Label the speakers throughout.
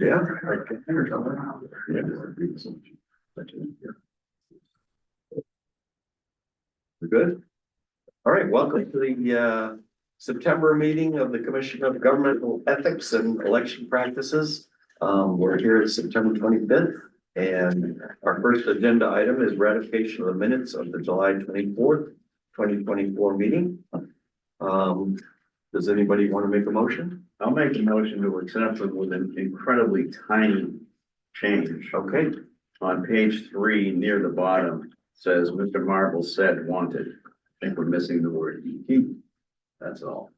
Speaker 1: Yeah. We're good. All right, welcome to the September meeting of the Commission of Governmental Ethics and Election Practices. We're here at September 25th, and our first agenda item is ratification of the minutes of the July 24th, 2024 meeting. Does anybody want to make a motion?
Speaker 2: I'll make a motion to accept it with an incredibly tiny change.
Speaker 1: Okay,
Speaker 2: On page 3, near the bottom, says Mr. Marble said wanted. I think we're missing the word he. That's all.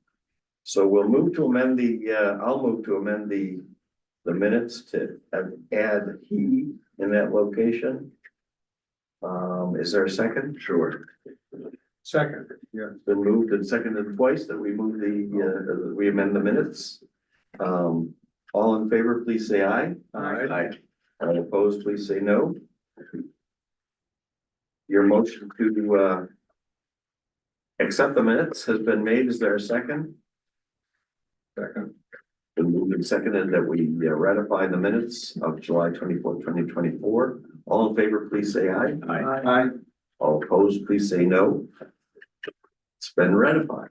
Speaker 1: so we'll move to amend the, I'll move to amend the minutes to add he in that location. Is there a second?
Speaker 2: Sure.
Speaker 1: Second. Yeah. It's been moved and seconded twice that we move the, we amend the minutes. All in favor, please say aye.
Speaker 2: Aye.
Speaker 1: All opposed, please say no. Your motion to accept the minutes has been made. Is there a second? Second. Been moved and seconded that we ratify the minutes of July 24th, 2024. All in favor, please say aye.
Speaker 2: Aye.
Speaker 1: All opposed, please say no. It's been ratified.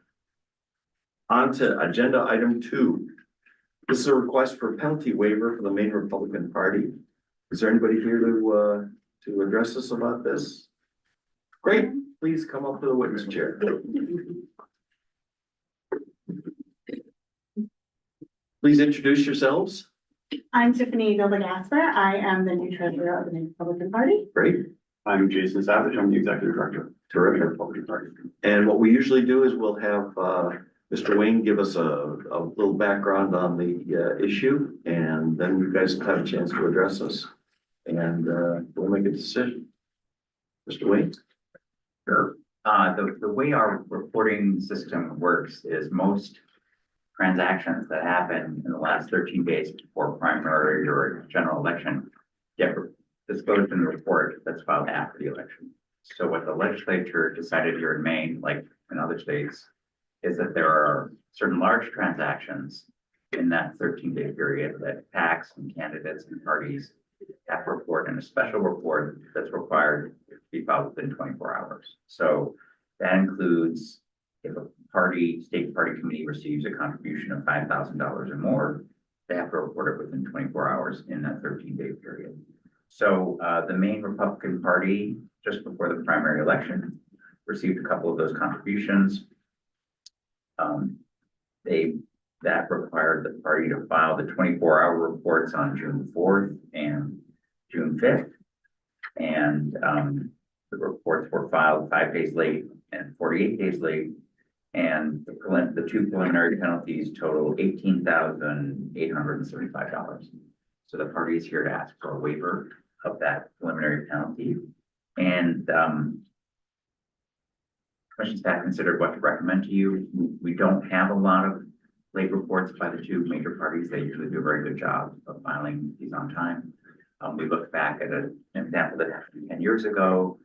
Speaker 1: On to agenda item 2. This is a request for penalty waiver for the Maine Republican Party. Is there anybody here to address us about this? Great, please come up to the witness chair. Please introduce yourselves.
Speaker 3: I'm Tiffany Gilbert-Gasper. I am the new treasurer of the Maine Republican Party.
Speaker 1: Great,
Speaker 2: I'm Jason Savage. I'm the executive director.
Speaker 1: terrific.
Speaker 2: Republican Party.
Speaker 1: And what we usually do is we'll have Mr. Wayne give us a little background on the issue, and then you guys will have a chance to address us. And we'll make a decision. Mr. Wayne?
Speaker 4: Sure. The way our reporting system works is most transactions that happen in the last 13 days before primary or general election get disclosed in the report that's filed after the election. So what the legislature decided here in Maine, like in other states, is that there are certain large transactions in that 13-day period that PACs and candidates and parties have to report in a special report that's required to be filed within 24 hours. So that includes if a state party committee receives a contribution of $5,000 or more, they have to report it within 24 hours in that 13-day period. So the Maine Republican Party, just before the primary election, received a couple of those contributions. That required the party to file the 24-hour reports on June 4th and June 5th. And the reports were filed 5 days late and 48 days late. And the two preliminary penalties total $18,875. So the party is here to ask for a waiver of that preliminary penalty. And commission staff considered what to recommend to you. We don't have a lot of late reports by the two major parties. They usually do a very good job of filing these on time. We looked back at an example that happened 10 years ago,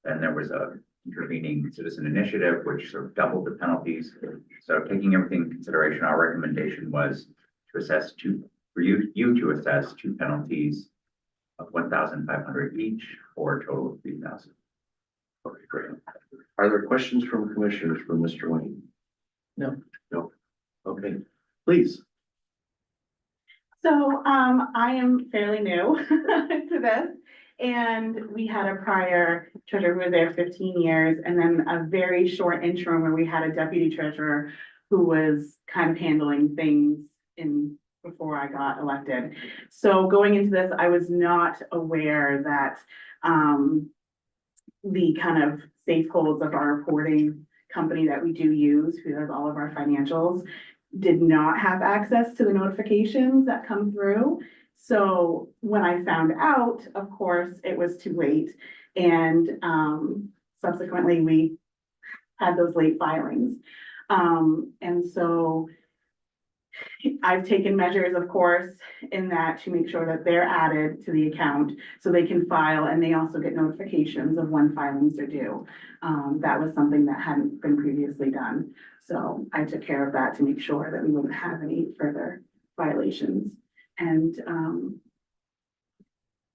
Speaker 4: and there was a intervening citizen initiative, which sort of doubled the penalties. So taking everything into consideration, our recommendation was to assess for you to assess two penalties of $1,500 each for a total of $3,000.
Speaker 1: Okay, great. Are there questions from commissioners for Mr. Wayne?
Speaker 3: No.
Speaker 1: No. Okay, please.
Speaker 3: So I am fairly new to this, and we had a prior treasurer who was there 15 years, and then a very short interim where we had a deputy treasurer who was kind of handling things before I got elected. So going into this, I was not aware that the kind of safeholds of our reporting company that we do use, who does all of our financials, did not have access to the notifications that come through. So when I found out, of course, it was too late. And subsequently, we had those late filings. And so I've taken measures, of course, in that to make sure that they're added to the account so they can file, and they also get notifications of when filings are due. That was something that hadn't been previously done. So I took care of that to make sure that we wouldn't have any further violations And,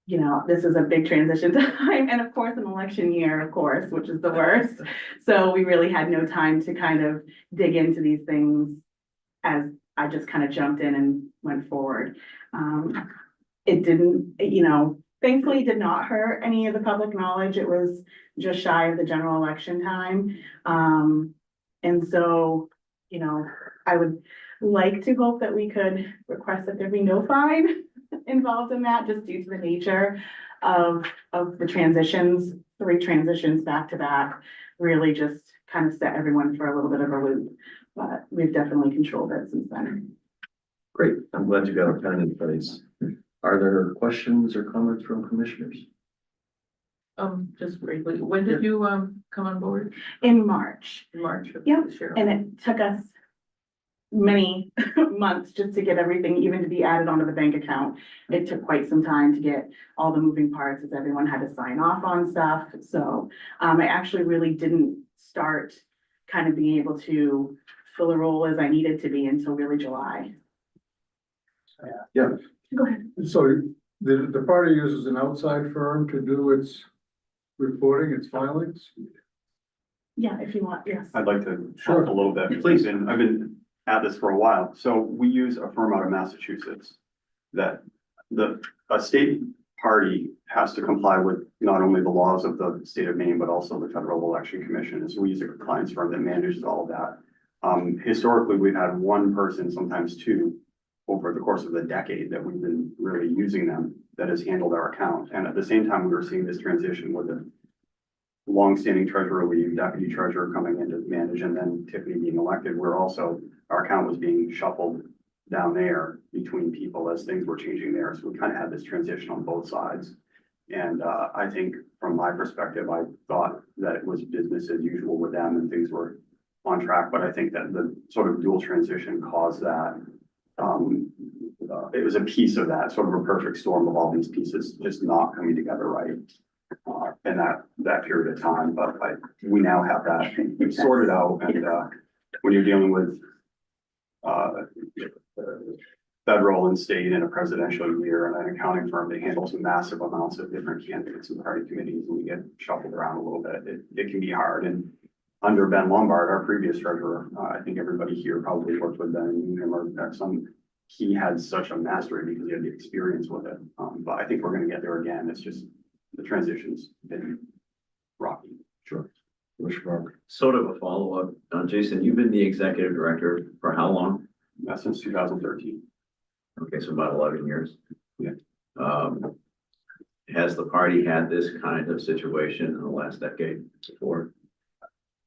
Speaker 3: you know, this is a big transition time, and of course, an election year, of course, which is the worst. So we really had no time to kind of dig into these things as I just kind of jumped in and went forward. It didn't, you know, thankfully did not hurt any of the public knowledge. It was just shy of the general election time. And so, you know, I would like to hope that we could request that there be no fine involved in that, just due to the nature of the transitions, 3 transitions back to back, really just kind of set everyone for a little bit of a loop. But we've definitely controlled it since then.
Speaker 1: Great, I'm glad you got a plan in place. Are there questions or comments from commissioners?
Speaker 5: Just briefly, when did you, come on board?
Speaker 3: In March,
Speaker 5: In March of
Speaker 3: Yep,
Speaker 5: this year?
Speaker 3: and it took us many months just to get everything, even to be added onto the bank account. It took quite some time to get all the moving parts, as everyone had to sign off on stuff. So, I actually really didn't start kind of being able to fill a role as I needed to be until really July.
Speaker 1: Yeah.
Speaker 3: Go ahead.
Speaker 6: So the party uses an outside firm to do its reporting, its filings?
Speaker 3: Yeah, if you want, yes.
Speaker 7: I'd like to
Speaker 6: Sure.
Speaker 7: talk a little bit, please, and I've been at this for a while. So we use a firm out of Massachusetts that a state party has to comply with not only the laws of the state of Maine, but also the Federal Election Commission. And so we use a compliance firm that manages all of that. Historically, we've had one person, sometimes 2, over the course of the decade that we've been really using them, that has handled our account. And at the same time, we were seeing this transition with the longstanding treasurer leave, deputy treasurer coming in to manage, and then Tiffany being elected. Our account was being shuffled down there between people as things were changing there. So we kind of had this transition on both sides. And I think from my perspective, I thought that it was business as usual with them and things were on track. But I think that the sort of dual transition caused that. It was a piece of that, sort of a perfect storm of all these pieces just not coming together right in that period of time. But we now have that sorted out. And when you're dealing with federal and state in a presidential year and an accounting firm that handles massive amounts of different candidates and party committees, and we get shuffled around a little bit, it can be hard. And under Ben Lombard, our previous treasurer, I think everybody here probably worked with Ben and knew him or he had such a mastery because he had the experience with it. But I think we're gonna get there again. It's just the transition's been rocky.
Speaker 1: Sure. Commissioner Mark.
Speaker 2: Sort of a follow-up, Jason, you've been the executive director for how long?
Speaker 7: Since 2013.
Speaker 2: Okay, so about 11 years.
Speaker 7: Yeah.
Speaker 2: Has the party had this kind of situation in the last decade before?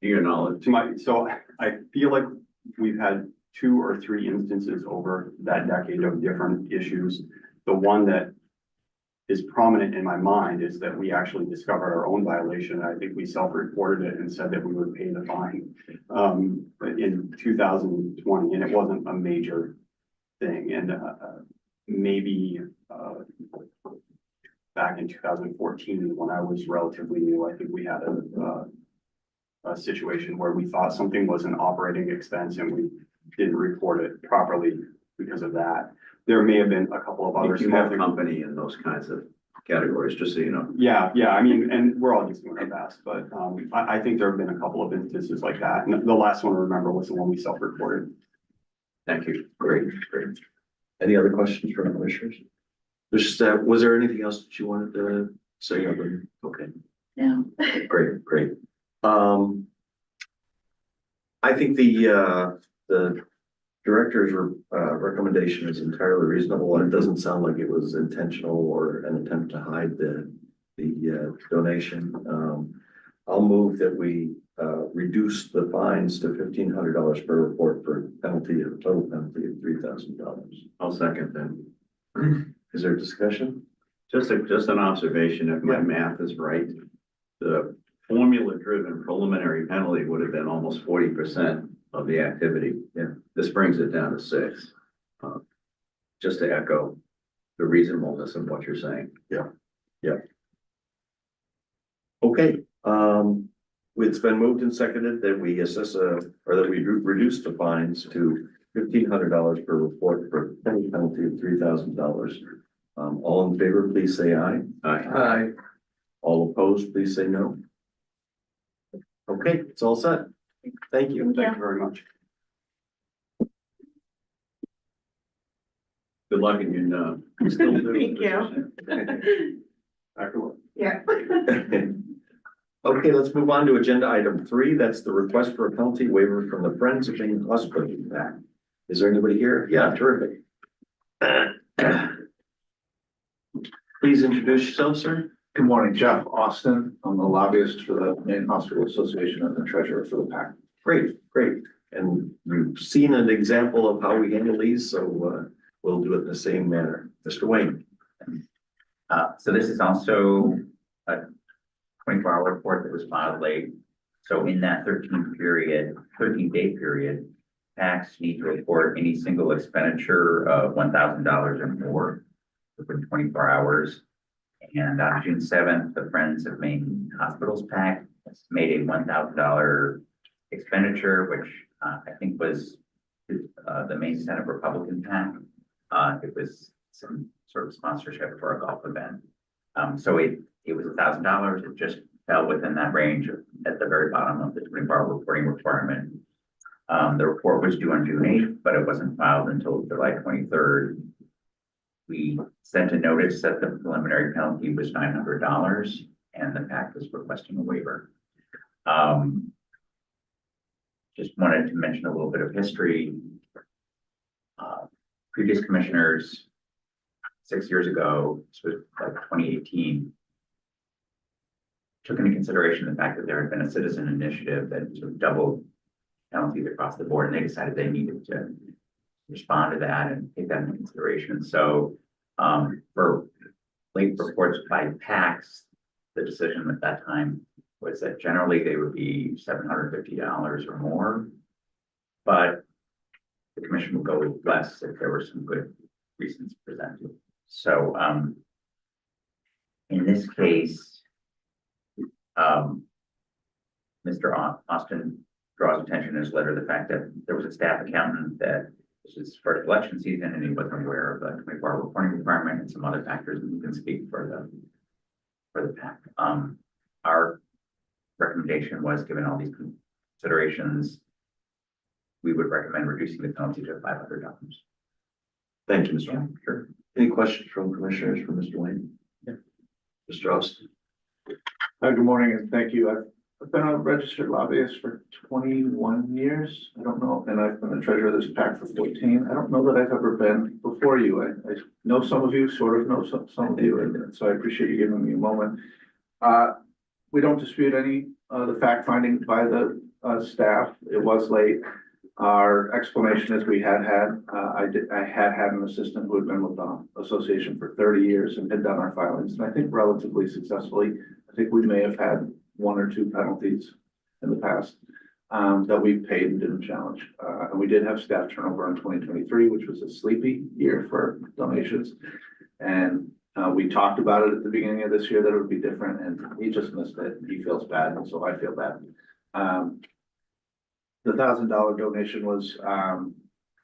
Speaker 2: To your knowledge?
Speaker 7: So I feel like we've had 2 or 3 instances over that decade of different issues. The one that is prominent in my mind is that we actually discovered our own violation. I think we self-reported it and said that we would pay the fine in 2020, and it wasn't a major thing. And maybe back in 2014, when I was relatively new, I think we had a situation where we thought something was an operating expense and we didn't report it properly because of that. There may have been a couple of other.
Speaker 2: You have company in those kinds of categories, just so you know.
Speaker 7: Yeah, I mean, and we're all just doing our best, but I think there have been a couple of instances like that. And the last one I remember was the one we self-reported.
Speaker 2: Thank you.
Speaker 1: Great. Any other questions from commissioners? Just, was there anything else that you wanted to say? Okay.
Speaker 3: Yeah.
Speaker 1: Great. I think the director's recommendation is entirely reasonable, and it doesn't sound like it was intentional or an attempt to hide the donation. I'll move that we reduce the fines to $1,500 per report for total penalty of $3,000.
Speaker 2: I'll second that.
Speaker 1: Is there discussion?
Speaker 2: Just an observation, if my math is right, the formula-driven preliminary penalty would have been almost 40% of the activity.
Speaker 1: Yeah.
Speaker 2: This brings it down to 6. Just to echo the reasonableness of what you're saying.
Speaker 1: Yeah. Okay, it's been moved and seconded that we assess or that we reduce the fines to $1,500 per report for any penalty of $3,000. All in favor, please say aye.
Speaker 6: Aye.
Speaker 1: All opposed, please say no. Okay, it's all set. Thank you.
Speaker 7: Thank you very much.
Speaker 2: Good luck in your, still doing.
Speaker 3: Thank you.
Speaker 7: Excellent.
Speaker 3: Yeah.
Speaker 1: Okay, let's move on to agenda item 3. That's the request for a penalty waiver from the Friends of Maine Hospital Act. Is there anybody here? Yeah, terrific. Please introduce yourself, sir.
Speaker 8: Good morning, Jeff Austin. I'm the lobbyist for the Maine Hospital Association and the treasurer for the PAC.
Speaker 1: Great, great. And you've seen an example of how we handle these, so we'll do it in the same manner. Mr. Wayne.
Speaker 4: So this is also a 24-hour report that was filed late. So in that 13-day period, PACs need to report any single expenditure of $1,000 or more within 24 hours. And on June 7th, the Friends of Maine Hospitals PAC made a $1,000 expenditure, which I think was the Maine Senate Republican PAC. It was some sort of sponsorship for a golf event. So it was $1,000. It just fell within that range at the very bottom of the 24-hour reporting requirement. The report was due on June 8th, but it wasn't filed until July 23rd. We sent a notice that the preliminary penalty was $900 and the PAC was requesting a waiver. Just wanted to mention a little bit of history. Previous commissioners 6 years ago, this was like 2018, took into consideration the fact that there had been a citizen initiative that sort of doubled penalties across the board, and they decided they needed to respond to that and take that into consideration. So for late reports by PACs, the decision at that time was that generally they would be $750 or more, but the commission would go less if there were some good reasons presented. So in this case, Mr. Austin draws attention in his letter to the fact that there was a staff accountant that this is first election season and he wasn't aware of the 24-hour reporting requirement and some other factors, and you can speak for the PAC. Our recommendation was, given all these considerations, we would recommend reducing the penalty to $500.
Speaker 1: Thank you, Mr. Wayne. Sure. Any questions from commissioners for Mr. Wayne? Yeah. Mr. Austin.
Speaker 8: Hi, good morning and thank you. I've been a registered lobbyist for 21 years. I don't know, and I've been the treasurer of this PAC for 14. I don't know that I've ever been before you. I know some of you, sort of know some of you, and so I appreciate you giving me a moment. We don't dispute any the fact finding by the staff. It was late. Our explanation is we had I had an assistant who had been with the association for 30 years and had done our filings, and I think relatively successfully. I think we may have had 1 or 2 penalties in the past that we paid and didn't challenge. And we did have staff turnover in 2023, which was a sleepy year for donations. And we talked about it at the beginning of this year that it would be different, and he just missed it. He feels bad, and so I feel bad. The $1,000 donation was,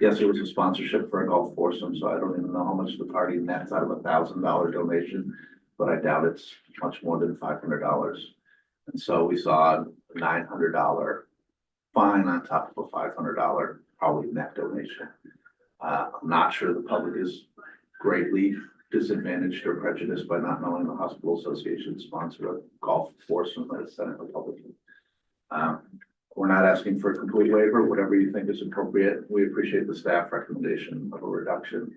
Speaker 8: yes, it was a sponsorship for a golf foursome, so I don't even know how much the party nets out of a $1,000 donation, but I doubt it's much more than $500. And so we saw a $900 fine on top of a $500 probably net donation. I'm not sure the public is greatly disadvantaged or prejudiced by not knowing the hospital association sponsored a golf foursome that is Senate Republican. We're not asking for a complete waiver, whatever you think is appropriate. We appreciate the staff recommendation of a reduction.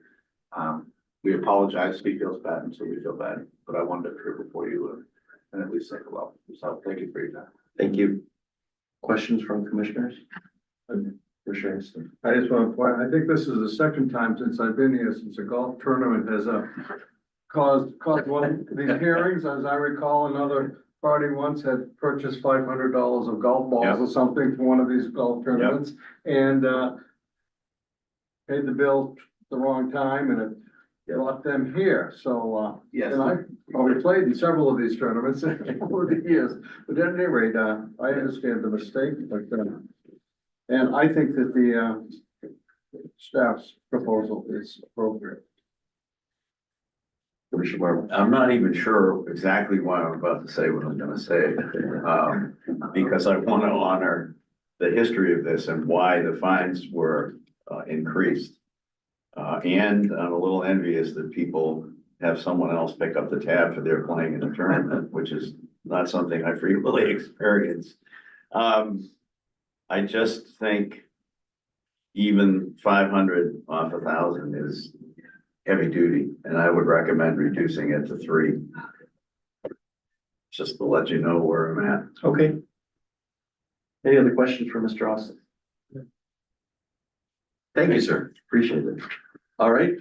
Speaker 8: We apologize if he feels bad, and so we feel bad, but I wanted to approve it for you and at least think about it. So thank you for your time.
Speaker 1: Thank you. Questions from commissioners? For sure.
Speaker 6: I just want to point, I think this is the second time since I've been here, since a golf tournament has caused one of these hearings. As I recall, another party once had purchased $500 of golf balls or something for one of these golf tournaments and paid the bill the wrong time, and it brought them here. So
Speaker 8: Yes.
Speaker 6: and I probably played in several of these tournaments over the years. But at any rate, I understand the mistake, but and I think that staff's proposal is appropriate.
Speaker 1: Commissioner Marvel.
Speaker 2: I'm not even sure exactly why I'm about to say what I'm gonna say, because I want to honor the history of this and why the fines were increased. And I'm a little envious that people have someone else pick up the tab for their playing in a tournament, which is not something I frequently experience. I just think even 500 off 1,000 is heavy duty, and I would recommend reducing it to 3. Just to let you know where I'm at.
Speaker 1: Okay. Any other questions for Mr. Austin? Thank you, sir. Appreciate it. All right,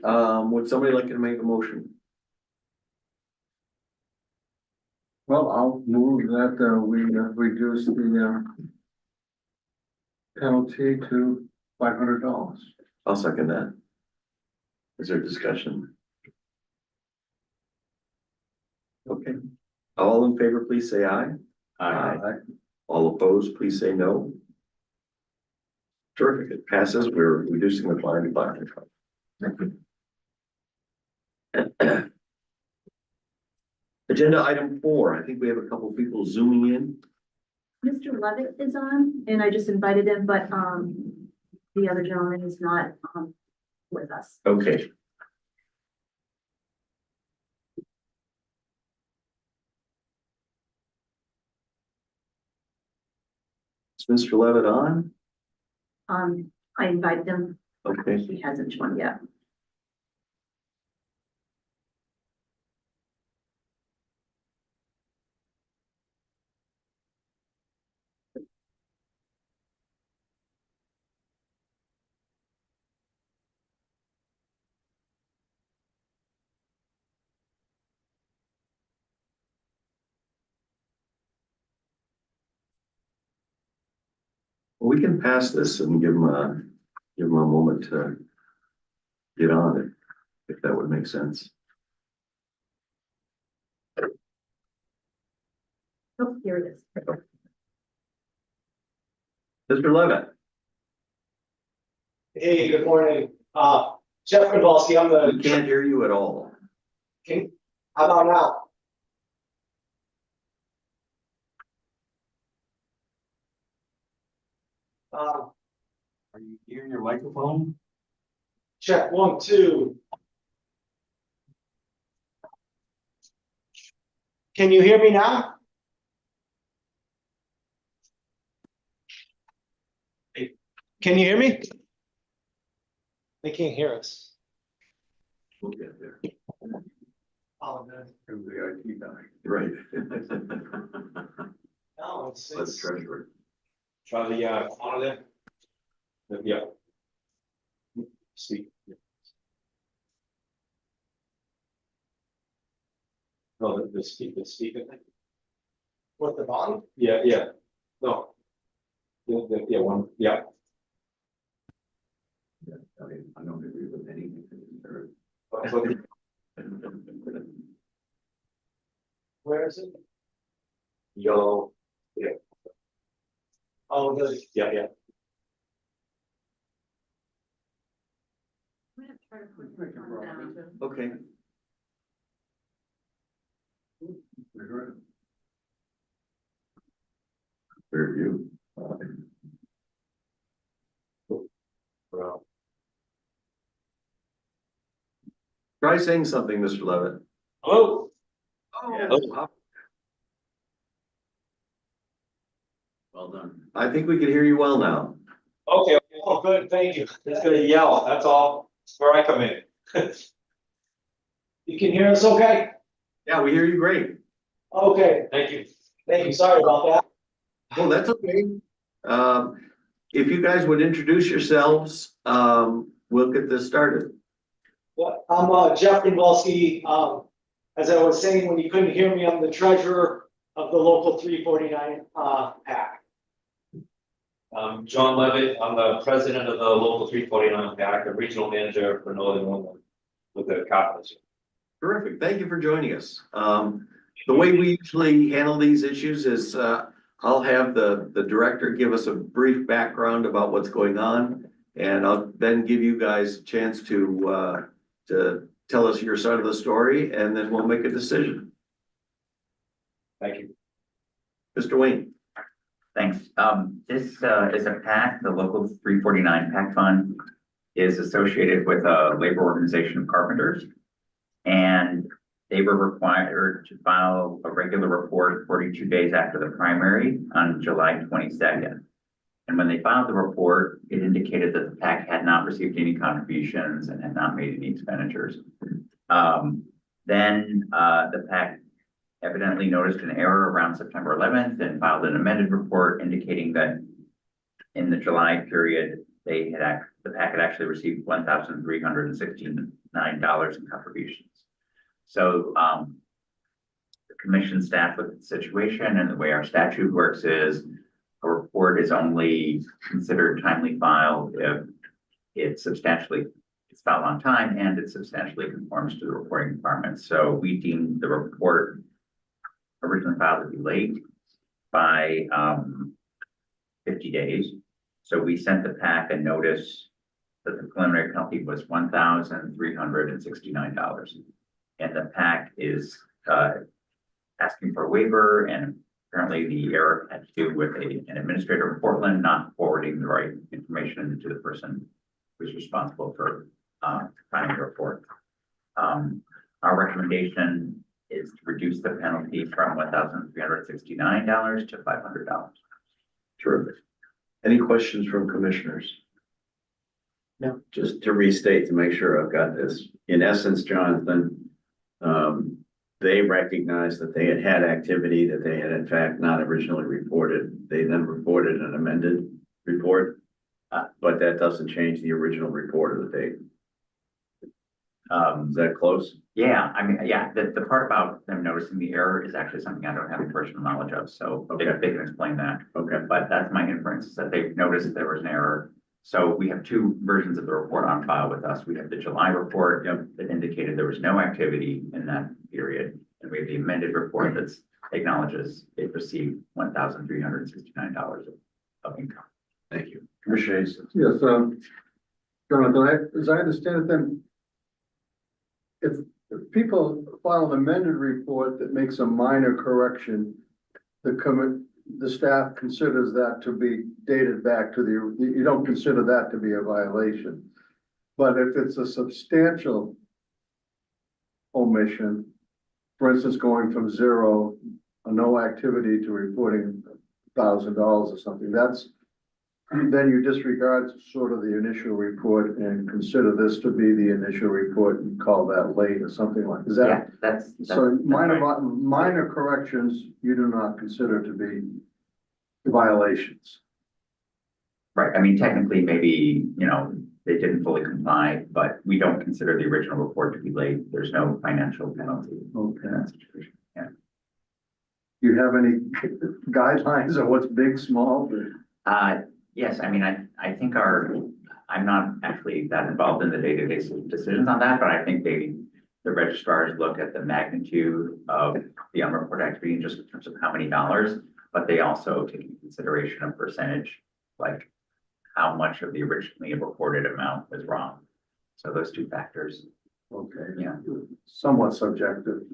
Speaker 1: would somebody like to make a motion?
Speaker 6: Well, I'll move that, we reduce the, penalty to $500.
Speaker 1: I'll second that. Is there discussion? Okay, all in favor, please say aye. All opposed, please say no. Terrific, it passes, we're reducing the fine to $500. Agenda item 4, I think we have a couple people zooming in.
Speaker 9: Mr. Levitt is on, and I just invited him, but, the other gentleman is not, with us.
Speaker 1: Okay. Is Mr. Levitt on?
Speaker 9: I invited him,
Speaker 1: Okay,
Speaker 9: he hasn't joined yet.
Speaker 1: well, we can pass this and give him a moment to get on it, if that would make sense.
Speaker 9: Oh, here it is.
Speaker 1: Mr. Levitt,
Speaker 10: Hey, good morning. Jeff Kowalski, I'm
Speaker 1: we
Speaker 10: the,
Speaker 1: can't hear you at all.
Speaker 10: how about now?
Speaker 1: Are you hearing your microphone?
Speaker 10: Check 1, 2. Can you hear me now? Can you hear me? They can't hear us.
Speaker 1: We'll get there.
Speaker 10: Oh, no.
Speaker 1: From the IT guy. Right.
Speaker 10: No,
Speaker 1: Let's treasurer.
Speaker 10: try the, on there. Yeah. Speak. No, the speaker thing. What, the volume? Yeah, yeah. No. Yeah, one, yeah.
Speaker 2: Yeah, I mean, I don't agree with anything.
Speaker 10: Where is it? Yellow. Yeah. Oh, good. Yeah, yeah.
Speaker 5: I'm gonna try to put my phone down.
Speaker 1: Okay. Fair view. Try saying something, Mr. Levitt.
Speaker 10: Hello?
Speaker 1: Oh,
Speaker 2: Well done.
Speaker 1: I think we can hear you well now.
Speaker 10: Okay, oh, good, thank you. Just gonna yell, that's all. That's where I come in. You can hear us okay?
Speaker 1: Yeah, we hear you great.
Speaker 10: Okay, thank you. Thank you, sorry about that.
Speaker 1: Oh, that's okay. If you guys would introduce yourselves, we'll get this started.
Speaker 10: Well, I'm Jeff Kowalski. As I was saying, when you couldn't hear me, I'm the treasurer of the local 349 PAC.
Speaker 11: John Levitt, I'm the president of the local 349 PAC, a regional manager for Northern Illinois with the Capital.
Speaker 1: Terrific. Thank you for joining us. The way we usually handle these issues is I'll have the director give us a brief background about what's going on, And I'll then give you guys a chance to tell us your side of the story, and then we'll make a decision.
Speaker 11: Thank you.
Speaker 1: Mr. Wayne?
Speaker 4: Thanks. This is a PAC, the local 349 PAC fund is associated with a labor organization of carpenters. And they were required to file a regular report 42 days after the primary on July 22nd. And when they filed the report, it indicated that the PAC had not received any contributions and had not made any expenditures. Then the PAC evidently noticed an error around September 11th and filed an amended report indicating that in the July period, the PAC had actually received $1,369 in contributions. So the commission staff looked at the situation, and the way our statute works is a report is only considered timely filed if it's filed on time and it substantially conforms to the reporting requirements. So we deemed the report originally filed to be late by 50 days. So we sent the PAC a notice that the preliminary penalty was $1,369. And the PAC is asking for a waiver, and apparently the error had to do with an administrator in Portland not forwarding the right information to the person who's responsible for filing the report. Our recommendation is to reduce the penalty from $1,369 to $500.
Speaker 1: Terrific. Any questions from commissioners?
Speaker 2: No, just to restate, to make sure I've got this. In essence, Jonathan, they recognized that they had had activity that they had in fact not originally reported. They then reported an amended report, but that doesn't change the original report of the date. Is that close?
Speaker 4: Yeah, I mean, yeah, the part about them noticing the error is actually something I don't have any personal knowledge of, so they can explain that.
Speaker 2: Okay.
Speaker 4: But that's my inference, is that they've noticed there was an error. So we have two versions of the report on file with us. We have the July report that indicated there was no activity in that period. And we have the amended report that acknowledges it received $1,369 of income.
Speaker 2: Thank you.
Speaker 1: Commissioner Hastings?
Speaker 6: Yes, Jonathan, as I understand it, then if people file an amended report that makes a minor correction, the staff considers that to be dated back to you don't consider that to be a violation. But if it's a substantial omission, for instance, going from zero, no activity to reporting $1,000 or something, then you disregard sort of the initial report and consider this to be the initial report and call that late or something like, is that?
Speaker 4: Yeah, that's
Speaker 6: So minor,
Speaker 4: right.
Speaker 6: minor corrections, you do not consider to be violations.
Speaker 4: Right, I mean, technically, maybe, they didn't fully comply, but we don't consider the original report to be late. There's no financial penalty
Speaker 6: Okay.
Speaker 4: in that situation. Yeah.
Speaker 6: Do you have any guidelines on what's big, small?
Speaker 4: Yes, I mean, I think I'm not actually that involved in the day-to-day decisions on that, but I think the registrars look at the magnitude of the unreported activity in just in terms of how many dollars, but they also take into consideration a percentage, like how much of the originally reported amount was wrong. So those two factors.
Speaker 6: Okay.
Speaker 4: Yeah.
Speaker 6: Somewhat subjective.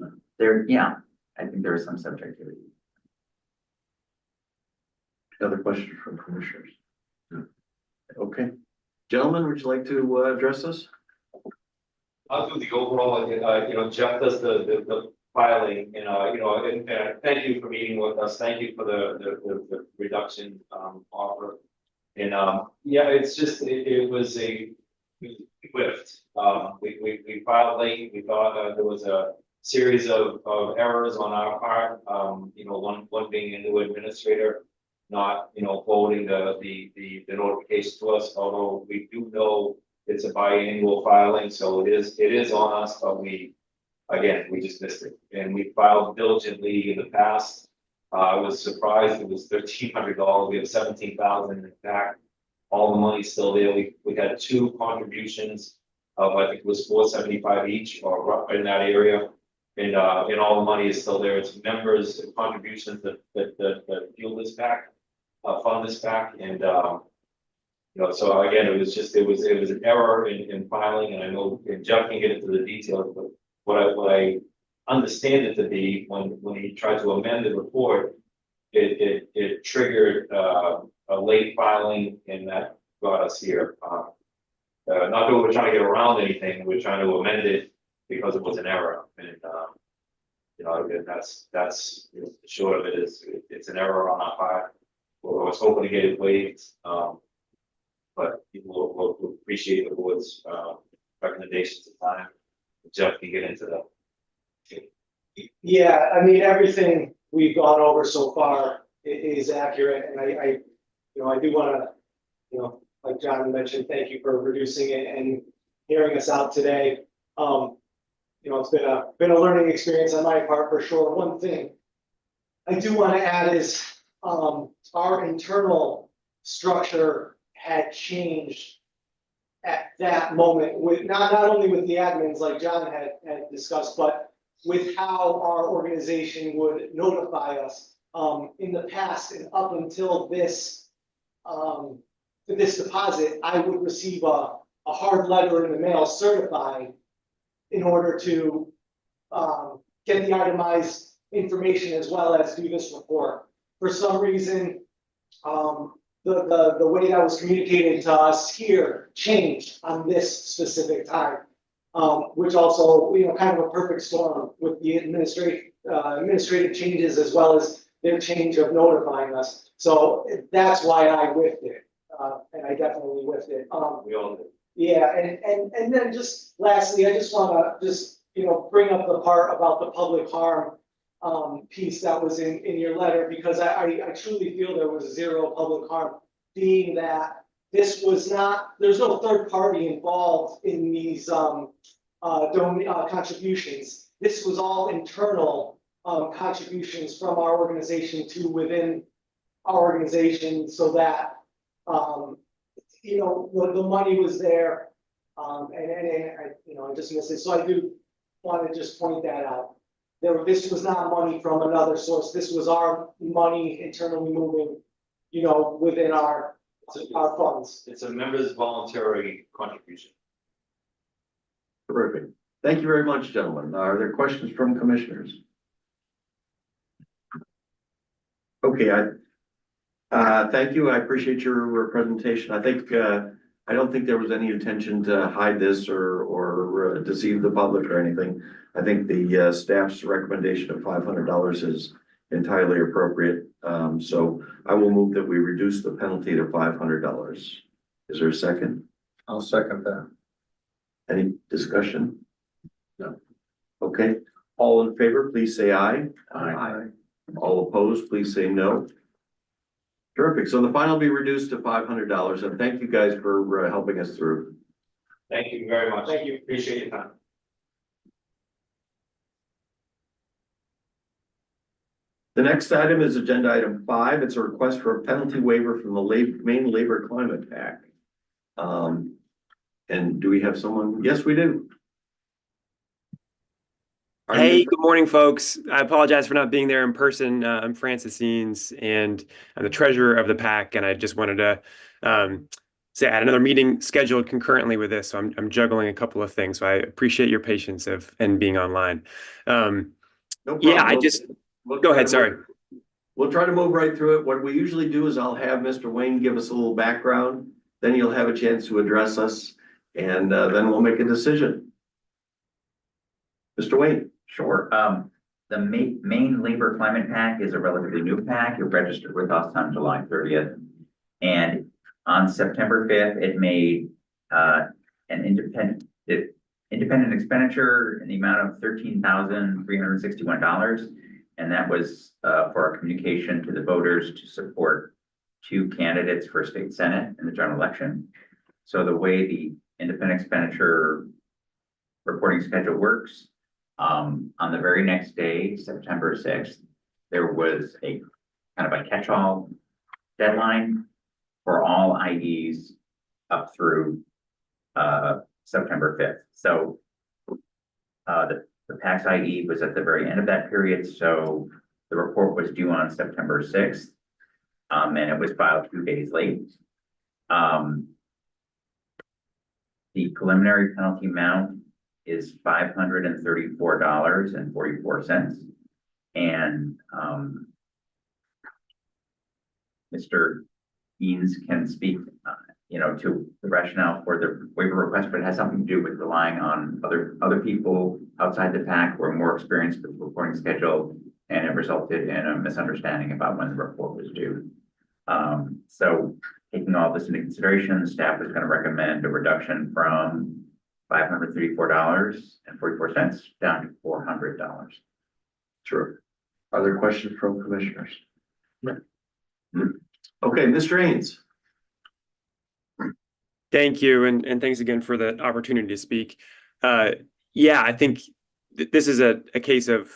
Speaker 4: Yeah, I think there is some subjectivity.
Speaker 1: Other questions from commissioners? No. Okay. Gentlemen, would you like to address us?
Speaker 11: I'll do the overall, Jeff does the filing, and thank you for meeting with us. Thank you for the reduction, offer. And, it's just, it was a whiffed. We filed late. We thought there was a series of errors on our part. One being a new administrator, not, forwarding the notification to us, although we do know it's a biannual filing, so it is on us, but we just missed it. And we filed diligently in the past. I was surprised it was $1,300. We have $17,000 in fact. All the money's still there. We had two contributions of, I think it was $475 each, or in that area. And all the money is still there. It's members' contributions that fuel this back, fund this back, and You know, so again, it was an error in filing, and I know Jeff can get into the details, but what I understand it to be, when he tried to amend the report, it triggered, a late filing, and that got us here. Not that we're trying to get around anything, we're trying to amend it because it was an error, and, you know, again, that's, you know, the short of it is, it's an error on our part. I was hoping to get it waived, but we'll appreciate the board's, recommendations at the time. Jeff can get into that.
Speaker 10: Yeah, I mean, everything we've gone over so far is accurate, and I do wanna, like John mentioned, thank you for reducing it and hearing us out today. It's been a learning experience on my part for sure. One thing I do wanna add is, our internal structure had changed at that moment, with not only with the admins like John had discussed, but with how our organization would notify us. In the past and up until this deposit, I would receive a hard letter in the mail certified in order to get the itemized information as well as do this report. For some reason, the way that was communicated to us here changed on this specific time. Which also, kind of a perfect storm with the administrative changes as well as their change of notifying us. So that's why I whiffed it, and I definitely whiffed it.
Speaker 11: We all did.
Speaker 10: Yeah, and then just lastly, I just wanna bring up the part about the public harm piece that was in your letter, because I truly feel there was zero public harm, being that this was not, there's no third party involved in these contributions. This was all internal contributions from our organization to within our organization, so that the money was there, and I just missed it. So I do want to just point that out. This was not money from another source. This was our money internally moving, within our funds.
Speaker 11: It's a member's voluntary contribution.
Speaker 1: Terrific. Thank you very much, gentlemen. Are there questions from commissioners? Okay, thank you. I appreciate your presentation. I think, I don't think there was any intention to hide this or deceive the public or anything. I think the staff's recommendation of $500 is entirely appropriate. So I will move that we reduce the penalty to $500. Is there a second?
Speaker 6: I'll second that.
Speaker 1: Any discussion? No. Okay, all in favor, please say aye.
Speaker 6: Aye.
Speaker 1: All opposed, please say no. Terrific. So the fine will be reduced to $500, and thank you guys for helping us through.
Speaker 11: Thank you very much.
Speaker 10: Thank you.
Speaker 11: Appreciate your time.
Speaker 1: The next item is agenda item 5. It's a request for a penalty waiver from the Maine Labor Climate Pact. And do we have someone? Yes, we do.
Speaker 12: Hey, good morning, folks. I apologize for not being there in person. I'm Francis Eanes, and I'm the treasurer of the PAC, and I just wanted to say I had another meeting scheduled concurrently with this, so I'm juggling a couple of things. So I appreciate your patience and being online.
Speaker 1: No problem.
Speaker 12: Yeah, go ahead. Sorry.
Speaker 1: We'll try to move right through it. What we usually do is I'll have Mr. Wayne give us a little background, then you'll have a chance to address us, and then we'll make a decision. Mr. Wayne.
Speaker 4: Sure. The Maine Labor Climate PAC is a relatively new PAC. It registered with us on July 30th. And on September 5th, it made an independent expenditure in the amount of $13,361. And that was for our communication to the voters to support 2 candidates for state senate in the general election. So the way the independent expenditure reporting schedule works, on the very next day, September 6th, there was a kind of a catch-all deadline for all IDs up through September 5th. So the PAC's ID was at the very end of that period, so the report was due on September 6th, and it was filed 2 days late. The preliminary penalty amount is $534.44. And, Mr. Eanes can speak, to the rationale for the waiver request, but it has something to do with relying on other people outside the PAC who are more experienced with the reporting schedule, and it resulted in a misunderstanding about when the report was due. So taking all this into consideration, the staff is going to recommend a reduction from $534.44 down to $400.
Speaker 1: Sure. Are there questions from commissioners? Okay, Mr. Haynes.
Speaker 12: Thank you, and thanks again for the opportunity to speak. Yeah, I think this is a case of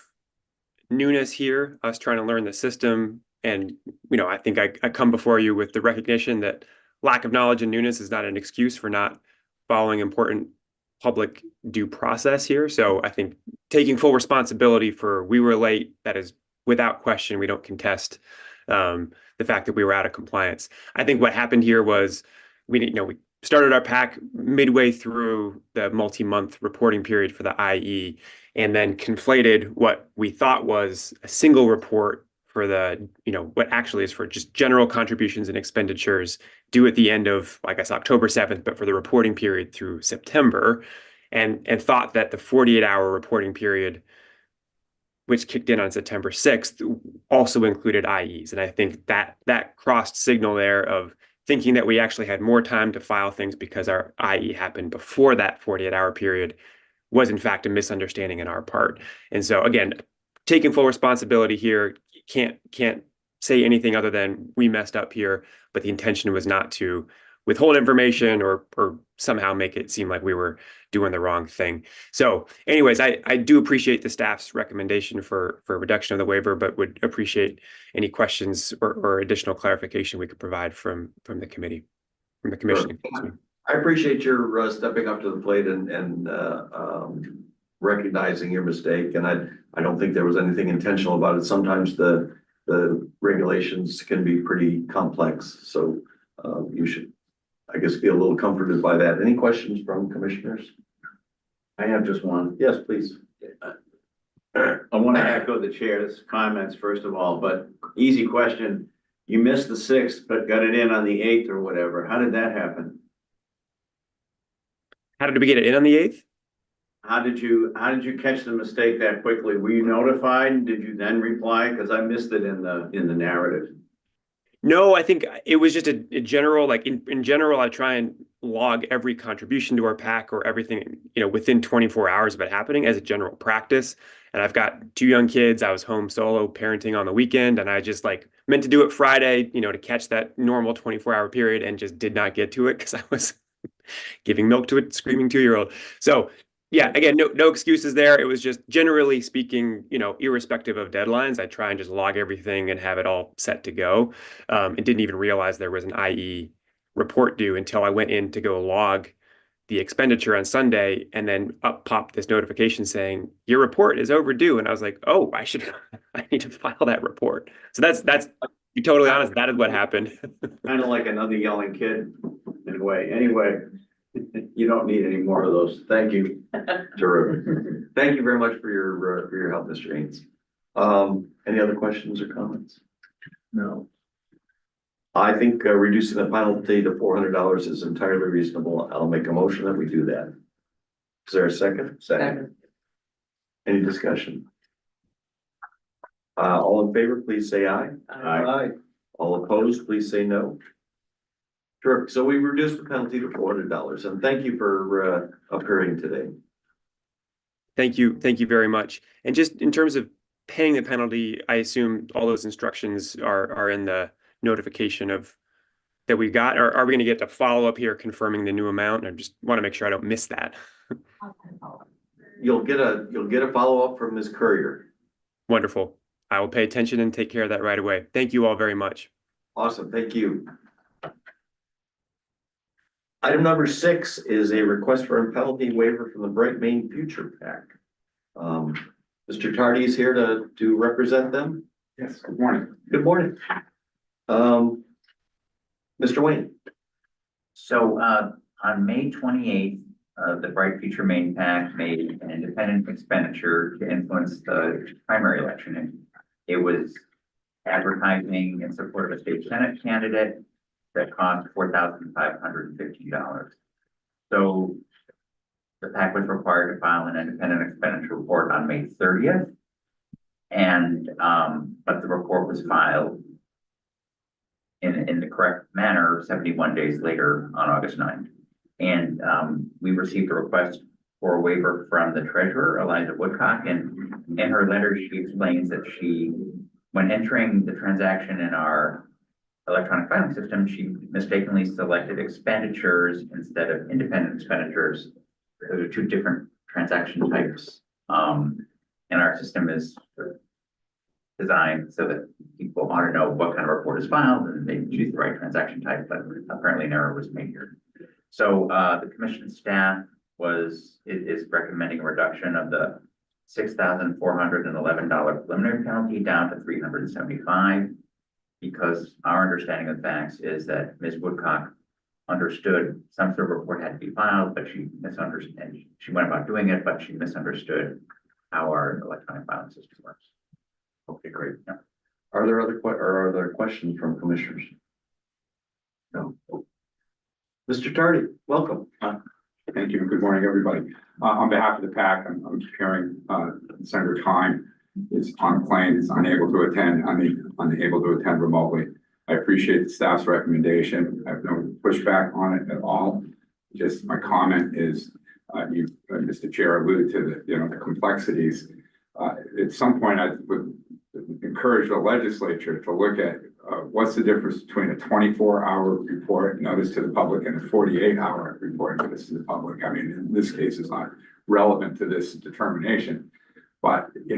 Speaker 12: newness here, us trying to learn the system. And, I think I come before you with the recognition that lack of knowledge and newness is not an excuse for not following important public due process here. So I think taking full responsibility for we were late, that is without question, we don't contest the fact that we were out of compliance. I think what happened here was we started our PAC midway through the multi-month reporting period for the IE, and then conflated what we thought was a single report for the, what actually is for just general contributions and expenditures due at the end of, I guess, October 7th, but for the reporting period through September, and thought that the 48-hour reporting period, which kicked in on September 6th, also included IEs. And I think that crossed signal there of thinking that we actually had more time to file things because our IE happened before that 48-hour period was in fact a misunderstanding on our part. And so again, taking full responsibility here, can't say anything other than we messed up here, but the intention was not to withhold information or somehow make it seem like we were doing the wrong thing. So anyways, I do appreciate the staff's recommendation for reduction of the waiver, but would appreciate any questions or additional clarification we could provide from the committee, from the commission.
Speaker 1: Sure. I appreciate your stepping up to the plate and recognizing your mistake. And I don't think there was anything intentional about it. Sometimes the regulations can be pretty complex. So you should, I guess, be a little comforted by that. Any questions from commissioners?
Speaker 2: I have just one.
Speaker 1: Yes, please.
Speaker 2: I want to echo the chair's comments, first of all, but easy question. You missed the 6th, but got it in on the 8th or whatever. How did that happen?
Speaker 12: How did we get it in on the 8th?
Speaker 2: How did you catch the mistake that quickly? Were you notified? Did you then reply? Because I missed it in the narrative.
Speaker 12: No, I think it was just a general, like in general, I try and log every contribution to our PAC or everything, within 24 hours of it happening as a general practice. And I've got 2 young kids. I was home solo parenting on the weekend, and I just meant to do it Friday, to catch that normal 24-hour period, and just did not get to it because I was giving milk to a screaming 2-year-old. So yeah, again, no excuses there. It was just generally speaking, irrespective of deadlines, I try and just log everything and have it all set to go. And didn't even realize there was an IE report due until I went in to go log the expenditure on Sunday, and then up popped this notification saying your report is overdue. And I was like, oh, I need to file that report. So that's to be totally honest, that is what happened.
Speaker 2: Kind of like another yelling kid in a way. Anyway, you don't need any more of those. Thank you.
Speaker 1: Terrific. Thank you very much for your help, Mr. Haynes. Any other questions or comments?
Speaker 8: No.
Speaker 1: I think reducing the penalty to $400 is entirely reasonable. I'll make a motion that we do that. Is there a second?
Speaker 5: Second.
Speaker 1: Any discussion? All in favor, please say aye.
Speaker 2: Aye.
Speaker 1: All opposed, please say no. Sure. So we reduced the penalty to $400, and thank you for appearing today.
Speaker 12: Thank you very much. And just in terms of paying the penalty, I assume all those instructions are in the notification of that we got, or are we going to get to follow up here confirming the new amount? I just want to make sure I don't miss that.
Speaker 1: You'll get a follow-up from Ms. Courier.
Speaker 12: Wonderful. I will pay attention and take care of that right away. Thank you all very much.
Speaker 1: Awesome. Thank you. Item number 6 is a request for a penalty waiver from the Bright Maine Future PAC. Mr. Tardy is here to represent them.
Speaker 7: Yes, good morning.
Speaker 1: Good morning. Mr. Wayne.
Speaker 4: So, on May 28th, the Bright Future Maine PAC made an independent expenditure to influence the primary election. It was advertising in support of a state senate candidate that cost $4,515. So the PAC was required to file an independent expenditure report on May 30th. And, but the report was filed in the correct manner 71 days later on August 9th. And we received a request for a waiver from the treasurer, Eliza Woodcock, and in her letter, she explains that she, when entering the transaction in our electronic filing system, she mistakenly selected expenditures instead of independent expenditures. Those are two different transaction types. And our system is designed so that people want to know what kind of report is filed and they choose the right transaction type, but apparently an error was made here. So the commission staff is recommending a reduction of the $6,411 preliminary penalty down to $375, because our understanding of the facts is that Ms. Woodcock understood some sort of report had to be filed, but she misunderstood. She went about doing it, but she misunderstood how our electronic filing system works.
Speaker 1: Okay, great.
Speaker 4: Yeah.
Speaker 1: Are there questions from commissioners? No. Mr. Tardy, welcome.
Speaker 13: Thank you. Good morning, everybody. On behalf of the PAC, I'm hearing Senator Kime is on a plane, is unable to attend, unable to attend remotely. I appreciate the staff's recommendation. I have no pushback on it at all. Just my comment is, Mr. Chair alluded to the complexities. At some point, I would encourage the legislature to look at what's the difference between a 24-hour report notice to the public and a 48-hour report notice to the public. I mean, in this case, it's not relevant to this determination, but we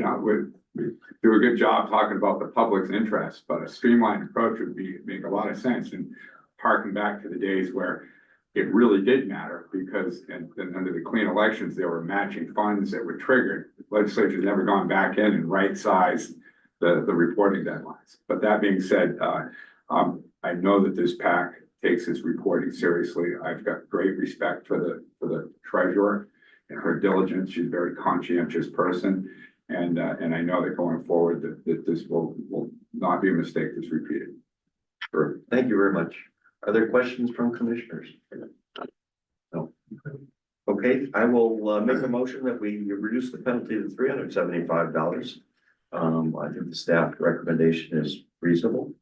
Speaker 13: do a good job talking about the public's interest, but a streamlined approach would make a lot of sense. And harking back to the days where it really did matter, because and under the clean elections, there were matching funds that were triggered. The legislature's never gone back in and right-sized the reporting deadlines. But that being said, I know that this PAC takes its reporting seriously. I've got great respect for the treasurer and her diligence. She's a very conscientious person. And I know that going forward that this will not be a mistake that's repeated.
Speaker 1: Sure. Thank you very much. Are there questions from commissioners? No. Okay, I will make a motion that we reduce the penalty to $375. I think the staff recommendation is reasonable.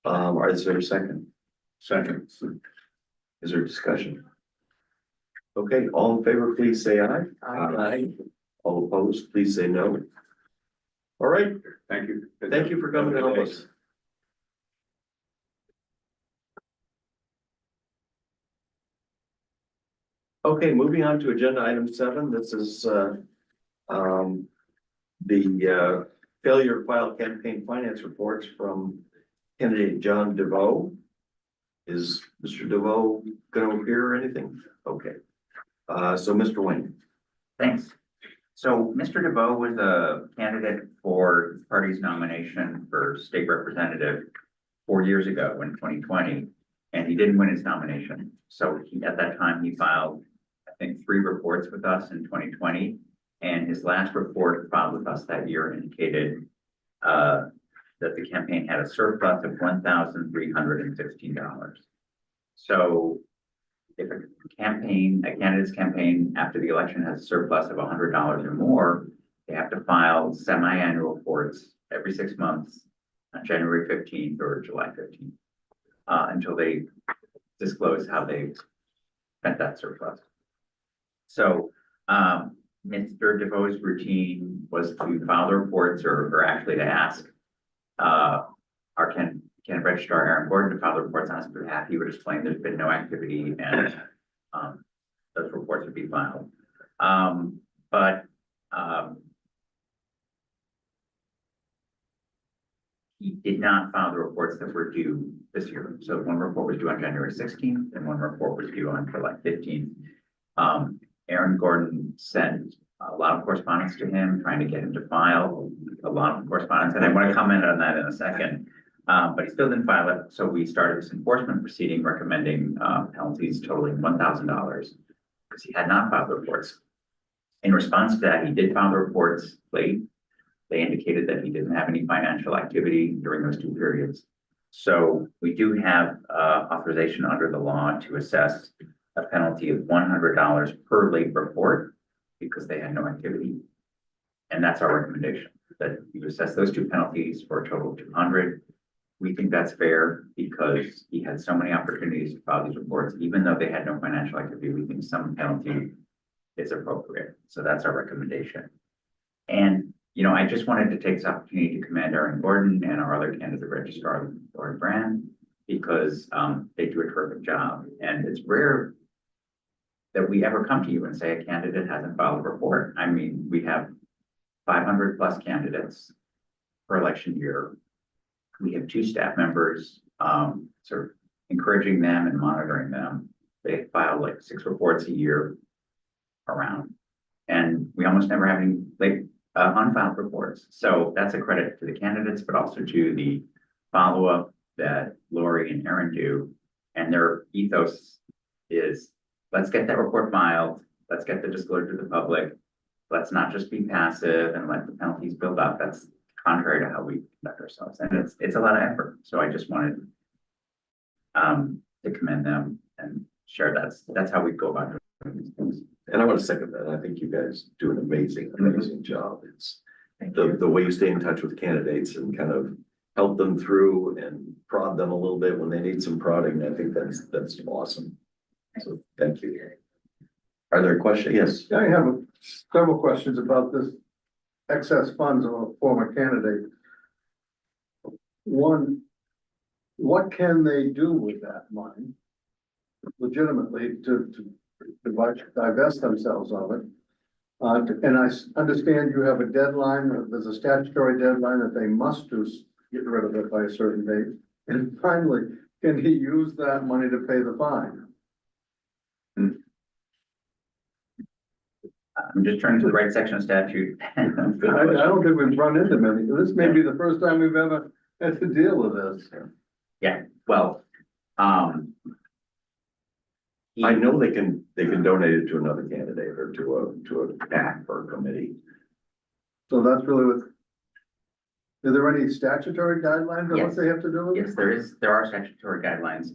Speaker 1: Is there a second?
Speaker 2: Second.
Speaker 1: Is there discussion? Okay, all in favor, please say aye.
Speaker 2: Aye.
Speaker 1: All opposed, please say no. All right,
Speaker 13: Thank you.
Speaker 1: thank you for coming to help us. Okay, moving on to agenda item 7. This is the failure to file campaign finance reports from candidate John DeVoe. Is Mr. DeVoe going to appear or anything? Okay. So Mr. Wayne.
Speaker 4: Thanks. So Mr. DeVoe was a candidate for his party's nomination for state representative 4 years ago in 2020, and he didn't win his nomination. So at that time, he filed, I think, 3 reports with us in 2020. And his last report filed with us that year indicated that the campaign had a surplus of $1,316. So if a candidate's campaign after the election has a surplus of $100 or more, they have to file semi-annual reports every 6 months on January 15th or July 15th until they disclose how they spent that surplus. So Mr. DeVoe's routine was to file the reports or actually to ask our candidate registrar, Aaron Gordon, to file the reports on his behalf. He would explain there's been no activity and those reports would be filed. He did not file the reports that were due this year. So one report was due on January 16th and one report was due on July 15th. Aaron Gordon sent a lot of correspondence to him, trying to get him to file a lot of correspondence. And I want to comment on that in a second. But he still didn't file it, so we started this enforcement proceeding recommending penalties totaling $1,000 because he had not filed the reports. In response to that, he did file the reports late. They indicated that he didn't have any financial activity during those 2 periods. So we do have authorization under the law to assess a penalty of $100 per late report because they had no activity. And that's our recommendation, that you assess those 2 penalties for a total of $200. We think that's fair because he had so many opportunities to file these reports, even though they had no financial activity. We think some penalty is appropriate. So that's our recommendation. And, you know, I just wanted to take this opportunity to commend Aaron Gordon and our other candidate registrar, Lori Brand, because they do a terrific job. And it's rare that we ever come to you and say a candidate hasn't filed a report. I mean, we have 500 plus candidates per election year. We have 2 staff members, sort of encouraging them and monitoring them. They file like 6 reports a year around, and we almost never have any late unfiled reports. So that's a credit to the candidates, but also to the follow-up that Lori and Aaron do. And their ethos is, let's get that report filed. Let's get the disclosure to the public. Let's not just be passive and let the penalties build up. That's contrary to how we conduct ourselves. And it's a lot of effort. So I just wanted to commend them and share that's how we go about doing these things.
Speaker 1: And I want to second that. I think you guys do an amazing job. It's the way you stay in touch with candidates and kind of help them through and prod them a little bit when they need some prodding. I think that's awesome. So thank you. Are there questions? Yes.
Speaker 6: I have several questions about this excess funds of a former candidate. One, what can they do with that money legitimately to divest themselves of it? And I understand you have a deadline, there's a statutory deadline that they must get rid of it by a certain date. And finally, can he use that money to pay the fine?
Speaker 4: I'm just turning to the right section of statute.
Speaker 6: I don't think we've run into many. This may be the first time we've ever had to deal with this.
Speaker 4: Yeah, well,
Speaker 1: I know they can donate it to another candidate or to a PAC or a committee.
Speaker 6: So that's really what. Are there any statutory guidelines on what
Speaker 4: Yes.
Speaker 6: they have to do with it?
Speaker 4: Yes, there are statutory guidelines.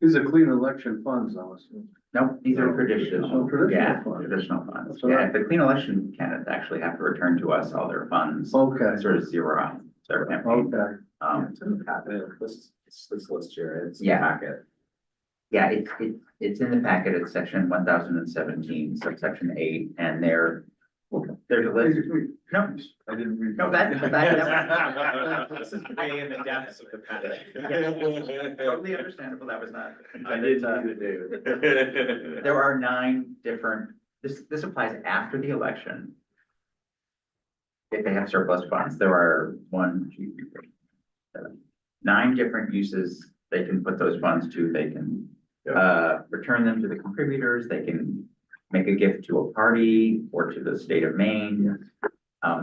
Speaker 6: These are clean election funds, honestly.
Speaker 4: No, these are traditional. Yeah,
Speaker 6: funds.
Speaker 4: traditional funds.
Speaker 6: That's all
Speaker 4: Yeah,
Speaker 6: right.
Speaker 4: the clean election candidates actually have to return to us all their funds.
Speaker 6: Okay,
Speaker 4: Sort of zero out their campaign.
Speaker 6: okay.
Speaker 4: It's
Speaker 1: in the packet. This list here. It's
Speaker 4: Yeah.
Speaker 1: the packet.
Speaker 4: Yeah, it's in the packet. It's section 1017, subsection 8, and there's a list. No,
Speaker 6: I didn't read.
Speaker 4: no, that.
Speaker 1: This is way in the depths of the packet.
Speaker 4: Totally understandable. That was not.
Speaker 1: I didn't need it, David.
Speaker 4: There are 9 different, this applies after the election. If they have surplus funds, there are 1, 2, 3, 4, 7, 9 different uses they can put those funds to. They can return them to the contributors. They can make a gift to a party or to the state of Maine.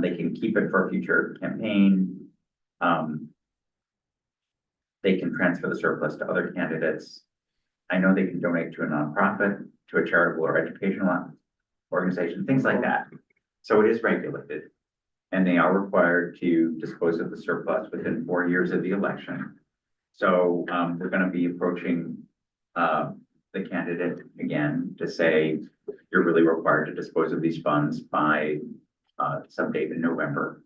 Speaker 4: They can keep it for a future campaign. They can transfer the surplus to other candidates. I know they can donate to a nonprofit, to a charitable or educational organization, things like that. So it is regulated. And they are required to dispose of the surplus within 4 years of the election. So we're going to be approaching the candidate again to say, you're really required to dispose of these funds by some date in November.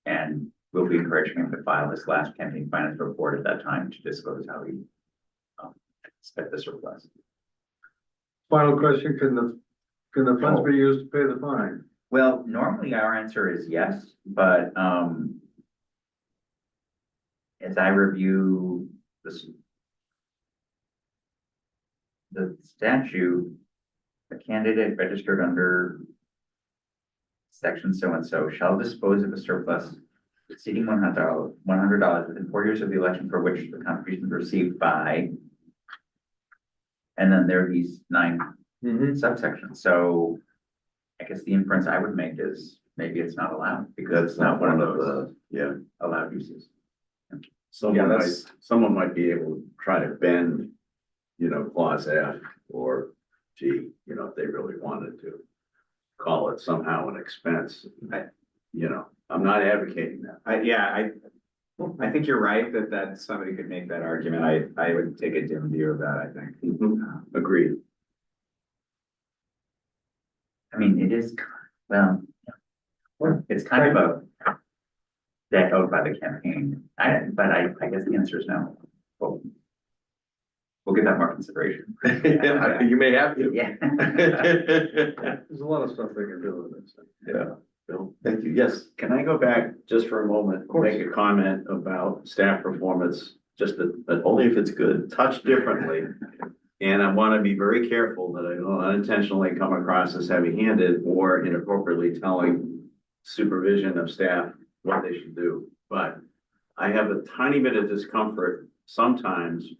Speaker 4: And we'll be encouraging him to file his last campaign finance report at that time to disclose how he spent the surplus.
Speaker 6: Final question, can the funds be used to pay the fine?
Speaker 4: Well, normally our answer is yes, but as I review the statute, a candidate registered under section so-and-so shall dispose of a surplus exceeding $100 within 4 years of the election for which the contribution was received by, and then there are these 9 subsections. So I guess the inference I would make is maybe it's not allowed because
Speaker 2: That's
Speaker 4: it's not one of those
Speaker 2: the, yeah.
Speaker 4: allowed uses.
Speaker 2: Someone might be able to try to bend, clause F or G, if they really wanted to. Call it somehow an expense. I'm not advocating that.
Speaker 14: I think you're right that somebody could make that argument. I would take a dim view of that, I think.
Speaker 2: Agreed.
Speaker 4: I mean, it is, well, it's kind of a debt owed by the campaign. But I guess the answer is no. We'll give that more consideration.
Speaker 2: You may have to.
Speaker 4: Yeah.
Speaker 6: There's a lot of stuff they can do with it.
Speaker 2: Yeah, Bill, thank you. Yes, can I go back just for a moment,
Speaker 6: course.
Speaker 2: make a comment about staff performance, just that only if it's good, touched differently. And I want to be very careful that I don't unintentionally come across as heavy-handed or inappropriately telling supervision of staff what they should do. But I have a tiny bit of discomfort sometimes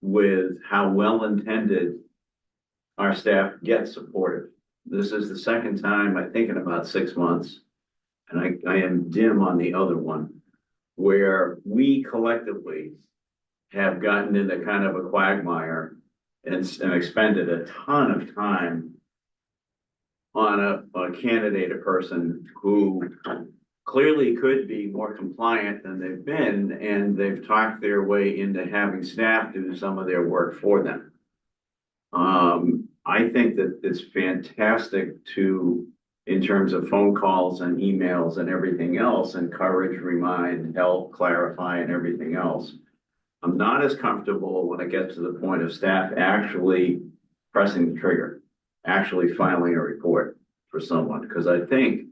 Speaker 2: with how well-intended our staff gets supported. This is the second time, I think, in about 6 months, and I am dim on the other one, where we collectively have gotten into kind of a quagmire and expended a ton of time on a candidate, a person who clearly could be more compliant than they've been, and they've talked their way into having staff do some of their work for them. I think that it's fantastic in terms of phone calls and emails and everything else, encourage, remind, help, clarify, and everything else. I'm not as comfortable when it gets to the point of staff actually pressing the trigger, actually filing a report for someone, because I think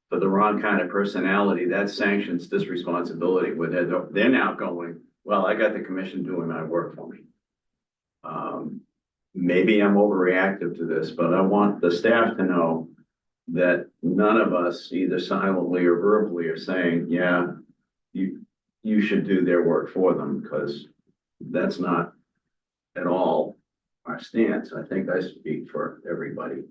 Speaker 2: for the wrong kind of personality, that sanctions this responsibility where they're now going, well, I got the commission doing my work for me. Maybe I'm overreactive to this, but I want the staff to know that none of us, either silently or verbally, are saying, yeah, you should do their work for them, because that's not at all our stance. I think I speak for everybody.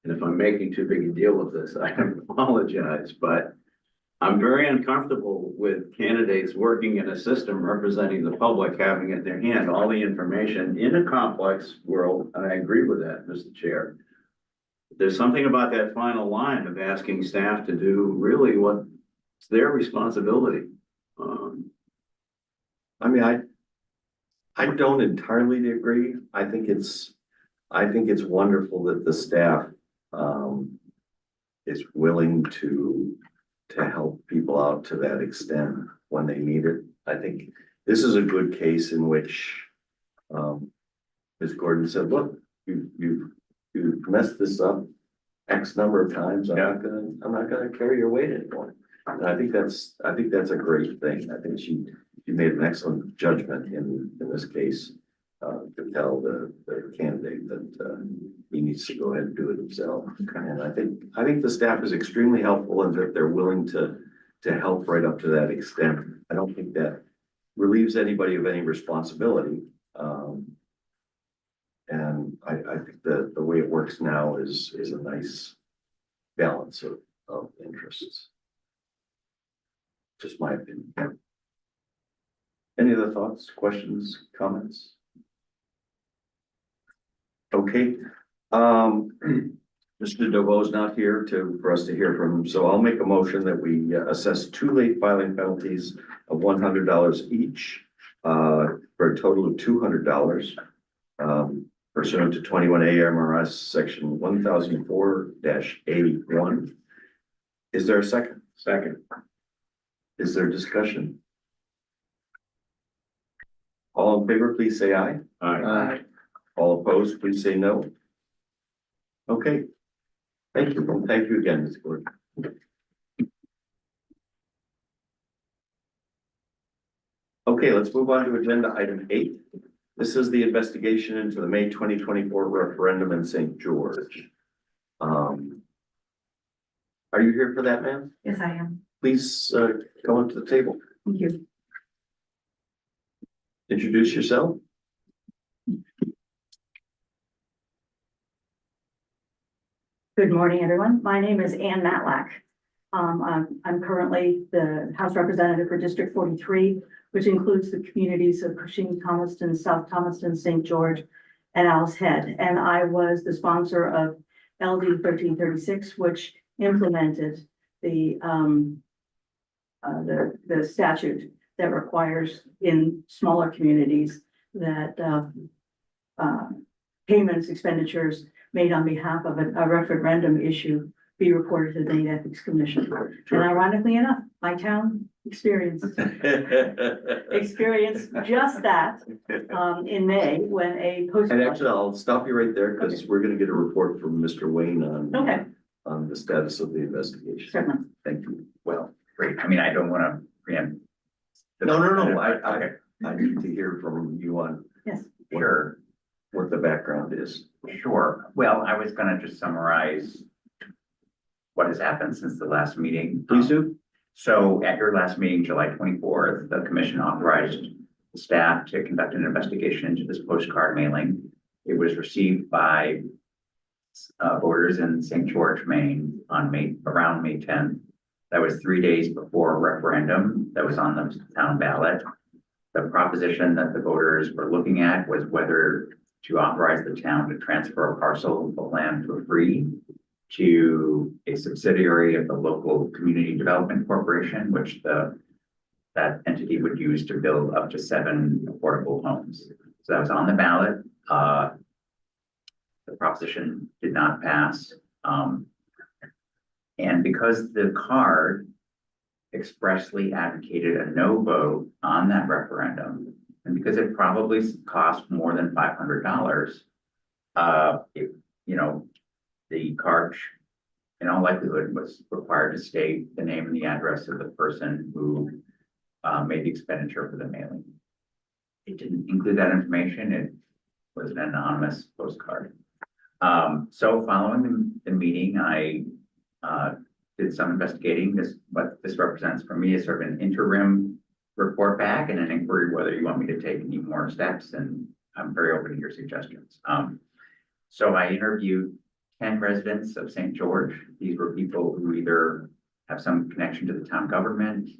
Speaker 2: And if I'm making too big a deal of this, I apologize, but I'm very uncomfortable with candidates working in a system representing the public, having at their hand all the information in a complex world, and I agree with that, Mr. Chair. There's something about that final line of asking staff to do really what's their responsibility.
Speaker 1: I mean, I don't entirely agree. I think it's wonderful that the staff is willing to help people out to that extent when they need it. I think this is a good case in which Ms. Gordon said, look, you've messed this up X number of times. I'm not gonna carry your weight anymore. And I think that's a great thing. I think she made an excellent judgment in this case to tell the candidate that he needs to go ahead and do it himself. And I think the staff is extremely helpful and that they're willing to help right up to that extent. I don't think that relieves anybody of any responsibility. And I think that the way it works now is a nice balance of interests. Just my opinion. Any other thoughts, questions, comments? Okay. Mr. DeVoe's not here for us to hear from him, so I'll make a motion that we assess 2 late filing penalties of $100 each for a total of $200 pursuant to 21 AMRS section 1004-81. Is there a second?
Speaker 2: Second.
Speaker 1: Is there discussion? All in favor, please say aye.
Speaker 2: Aye.
Speaker 1: All opposed, please say no. Okay. Thank you. And thank you again, Ms. Gordon. Okay, let's move on to agenda item 8. This is the investigation into the May 2024 referendum in St. George. Are you here for that, ma'am?
Speaker 9: Yes, I am.
Speaker 1: Please come up to the table.
Speaker 9: Thank you.
Speaker 1: Introduce yourself.
Speaker 15: Good morning, everyone. My name is Ann Matlack. I'm currently the House Representative for District 43, which includes the communities of Cushing, Thomaston, South Thomaston, St. George, and Owl's Head. And I was the sponsor of LD 1336, which implemented the statute that requires in smaller communities that payments, expenditures made on behalf of a referendum issue be reported to the Maine Ethics Commission. And ironically enough, my town experienced just that in May when a post.
Speaker 1: And actually, I'll stop you right there because we're gonna get a report from Mr. Wayne on the status of the investigation.
Speaker 15: Certainly.
Speaker 1: Thank you.
Speaker 4: Well, great. I mean, I don't want to preempt.
Speaker 1: No,
Speaker 4: Okay.
Speaker 1: I need to hear from you on
Speaker 15: Yes.
Speaker 4: Sure,
Speaker 1: what the background is.
Speaker 4: sure. Well, I was gonna just summarize what has happened since the last meeting.
Speaker 1: Please do.
Speaker 4: So at your last meeting, July 24th, the commission authorized the staff to conduct an investigation into this postcard mailing. It was received by voters in St. George, Maine on around May 10th. That was 3 days before a referendum that was on the town ballot. The proposition that the voters were looking at was whether to authorize the town to transfer a parcel of land for free to a subsidiary of the local community development corporation, which that entity would use to build up to 7 affordable homes. So that was on the ballot. The proposition did not pass. And because the card expressly advocated a no vote on that referendum, and because it probably cost more than $500, the card in all likelihood was required to state the name and the address of the person who made the expenditure for the mailing. It didn't include that information. It was an anonymous postcard. So following the meeting, I did some investigating. What this represents for me is sort of an interim report back and an inquiry whether you want me to take any more steps, and I'm very open to your suggestions. So I interviewed 10 residents of St. George. These were people who either have some connection to the town government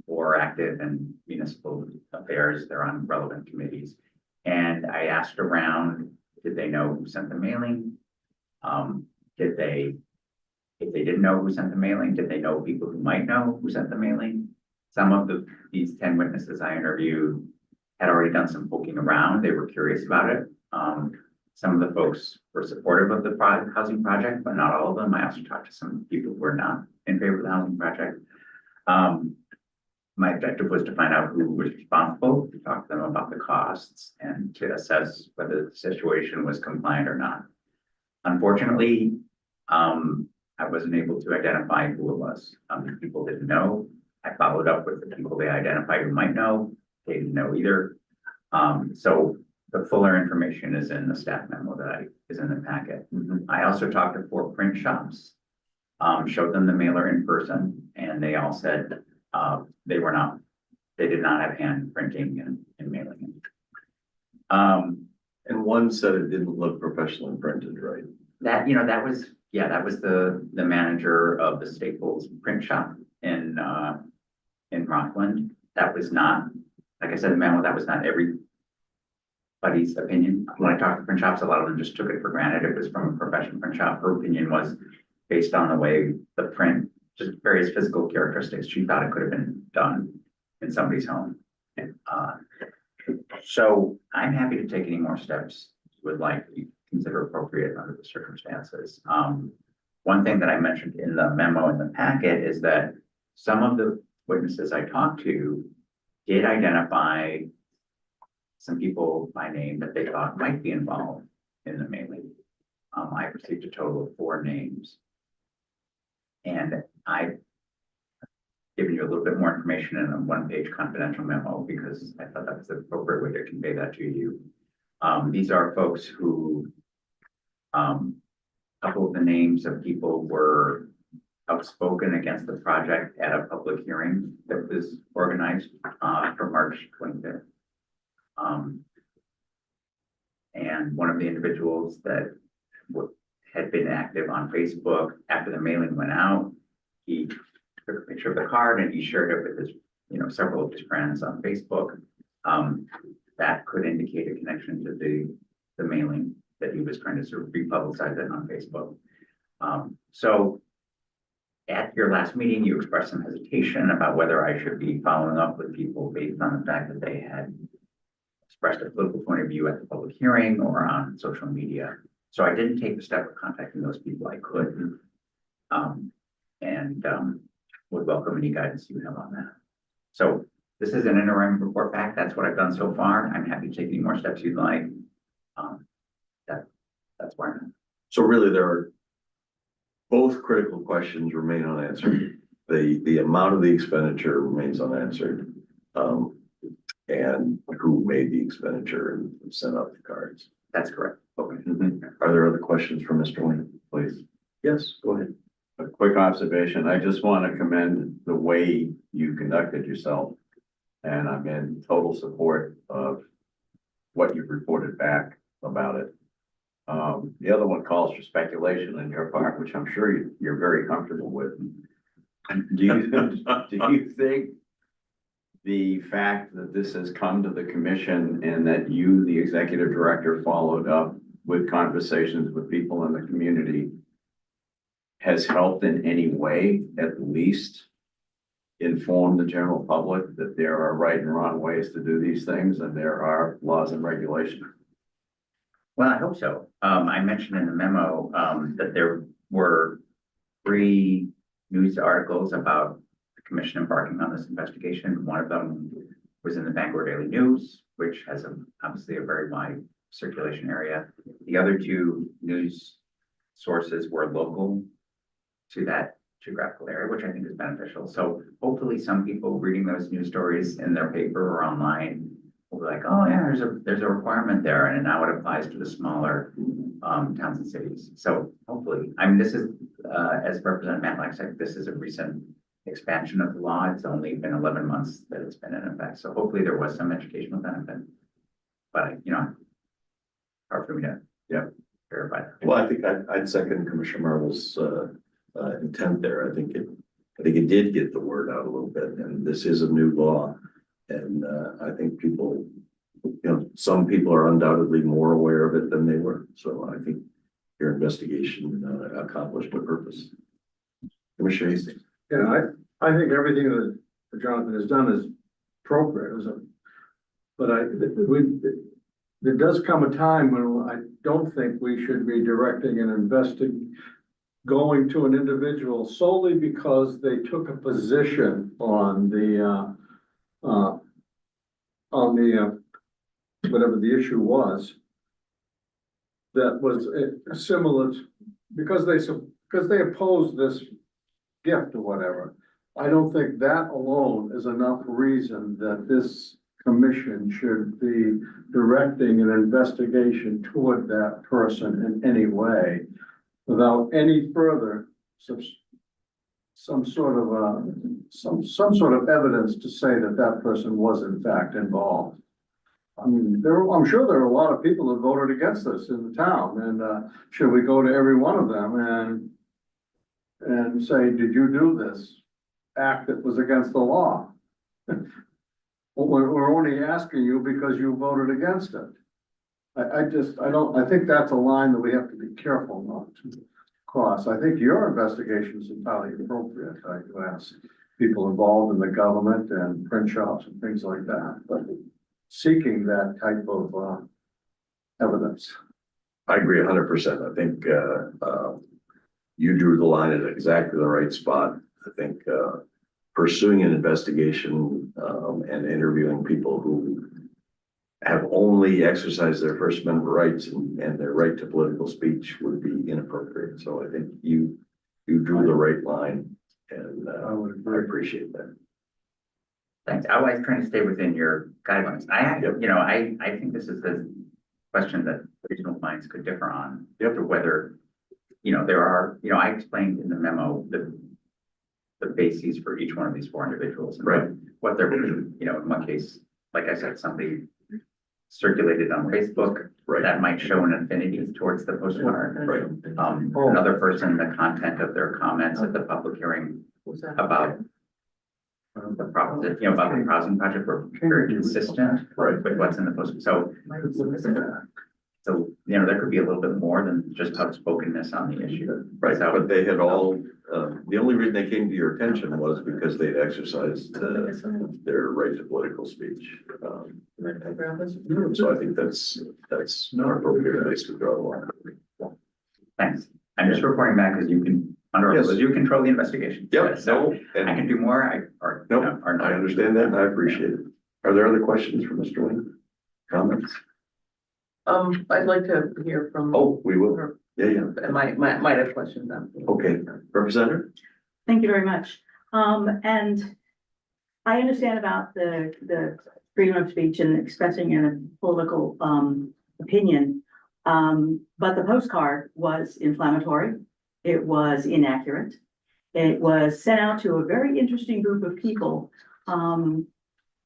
Speaker 4: or active in municipal affairs. They're on relevant committees. And I asked around, did they know who sent the mailing? If they didn't know who sent the mailing, did they know people who might know who sent the mailing? Some of these 10 witnesses I interviewed had already done some poking around. They were curious about it. Some of the folks were supportive of the housing project, but not all of them. I also talked to some people who were not in favor of the housing project. My objective was to find out who was responsible, to talk to them about the costs, and to assess whether the situation was compliant or not. Unfortunately, I wasn't able to identify who it was. People didn't know. I followed up with the people they identified who might know. They didn't know either. So the fuller information is in the staff memo that is in the packet. I also talked to 4 print shops, showed them the mailer in person, and they all said they did not have hand printing and mailing it.
Speaker 1: And one said it didn't look professionally printed, right?
Speaker 4: That was the manager of the Staples print shop in Rockland. That was not, like I said, the memo, that was not everybody's opinion. When I talked to print shops, a lot of them just took it for granted. It was from a professional print shop. Her opinion was based on the way the print, just various physical characteristics. She thought it could have been done in somebody's home. So I'm happy to take any more steps you would like to consider appropriate under the circumstances. One thing that I mentioned in the memo in the packet is that some of the witnesses I talked to did identify some people by name that they thought might be involved in the mailing. I received a total of 4 names. And I've given you a little bit more information in a 1-page confidential memo because I thought that was the appropriate way to convey that to you. These are folks who, a couple of the names of people were outspoken against the project at a public hearing that was organized for March 25th. And one of the individuals that had been active on Facebook. After the mailing went out, he took a picture of the card and he shared it with his, several of his friends on Facebook. That could indicate a connection to the mailing, that he was trying to sort of republicize it on Facebook. So at your last meeting, you expressed some hesitation about whether I should be following up with people based on the fact that they had expressed a political point of view at the public hearing or on social media. So I didn't take the step of contacting those people I could. And would welcome any guidance you have on that. So this is an interim report back. That's what I've done so far. I'm happy to take any more steps you'd like. That's where I'm at.
Speaker 1: So really, there are both critical questions remain unanswered. The amount of the expenditure remains unanswered. And who made the expenditure and sent out the cards.
Speaker 4: That's correct.
Speaker 1: Okay. Are there other questions for Mr. Wayne, please? Yes, go ahead.
Speaker 2: A quick observation. I just want to commend the way you conducted yourself. And I'm in total support of what you've reported back about it. The other one calls for speculation on your part, which I'm sure you're very comfortable with. Do you think the fact that this has come to the commission and that you, the executive director, followed up with conversations with people in the community has helped in any way, at least inform the general public that there are right and wrong ways to do these things and there are laws and regulations?
Speaker 4: Well, I hope so. I mentioned in the memo that there were 3 news articles about the commission embarking on this investigation. One of them was in the Bangor Daily News, which has obviously a very wide circulation area. The other 2 news sources were local to that geographical area, which I think is beneficial. So hopefully some people reading those news stories in their paper or online will be like, oh yeah, there's a requirement there, and now it applies to the smaller towns and cities. So hopefully, I mean, this is, as Representative Matlack said, this is a recent expansion of the law. It's only been 11 months that it's been in effect. So hopefully there was some educational benefit, but hard for me to verify that.
Speaker 1: Well, I think I'd second Commissioner Marvel's intent there. I think it did get the word out a little bit, and this is a new law. And I think people, some people are undoubtedly more aware of it than they were. So I think your investigation accomplished the purpose. Commissioner Hastings.
Speaker 6: Yeah, I think everything that Jonathan has done is appropriate, but there does come a time when I don't think we should be directing and going to an individual solely because they took a position on the whatever the issue was, that was similar because they opposed this gift or whatever. I don't think that alone is enough reason that this commission should be directing an investigation toward that person in any way without any further some sort of evidence to say that that person was in fact involved. I mean, I'm sure there are a lot of people that voted against this in the town, and should we go to every one of them and say, did you do this act that was against the law? We're only asking you because you voted against it. I think that's a line that we have to be careful not to cross. I think your investigation is entirely appropriate. You ask people involved in the government and print shops and things like that, but seeking that type of evidence.
Speaker 1: I agree 100%. I think you drew the line at exactly the right spot. I think pursuing an investigation and interviewing people who have only exercised their First Amendment rights and their right to political speech would be inappropriate. So I think you drew the right line, and I appreciate that.
Speaker 4: Thanks. I was trying to stay within your guidelines. I think this is the question that regional minds could differ on. Whether, there are, I explained in the memo the bases for each one of these 4 individuals. And what they're, in one case, like I said, somebody circulated on Facebook.
Speaker 1: Right.
Speaker 4: That might show an affinity towards the postcard.
Speaker 1: Right.
Speaker 4: Another person, the content of their comments at the public hearing about the problem, about the housing project were very consistent with what's in the post. So, there could be a little bit more than just outspokenness on the issue.
Speaker 1: Right, but they had all, the only reason they came to your attention was because they'd exercised their right to political speech. So I think that's an appropriate place to draw the line.
Speaker 4: Thanks. I'm just reporting back because you can, under
Speaker 1: Yes.
Speaker 4: you control the investigation.
Speaker 1: Yep,
Speaker 4: So
Speaker 1: no,
Speaker 4: I can do more,
Speaker 1: Nope, I understand that and I appreciate it. Are there other questions for Mr. Wayne? Comments?
Speaker 5: I'd like to hear from.
Speaker 1: Oh, we will. Yeah.
Speaker 5: Might have questions then.
Speaker 1: Okay, Representative?
Speaker 15: Thank you very much. And I understand about the freedom of speech and expressing a political, opinion. But the postcard was inflammatory. It was inaccurate. It was sent out to a very interesting group of people,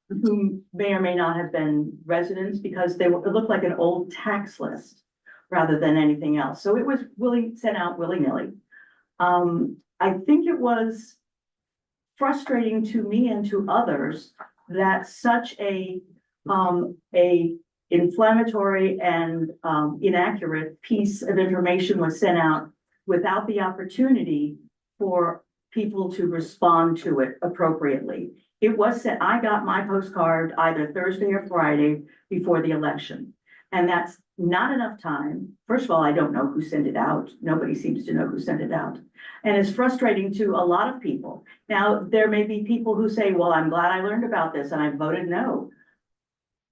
Speaker 15: who may or may not have been residents because it looked like an old tax list rather than anything else. So it was sent out willy-nilly. I think it was frustrating to me and to others that such a inflammatory and inaccurate piece of information was sent out without the opportunity for people to respond to it appropriately. It was sent, I got my postcard either Thursday or Friday before the election. And that's not enough time. First of all, I don't know who sent it out. Nobody seems to know who sent it out. And it's frustrating to a lot of people. Now, there may be people who say, well, I'm glad I learned about this and I voted no.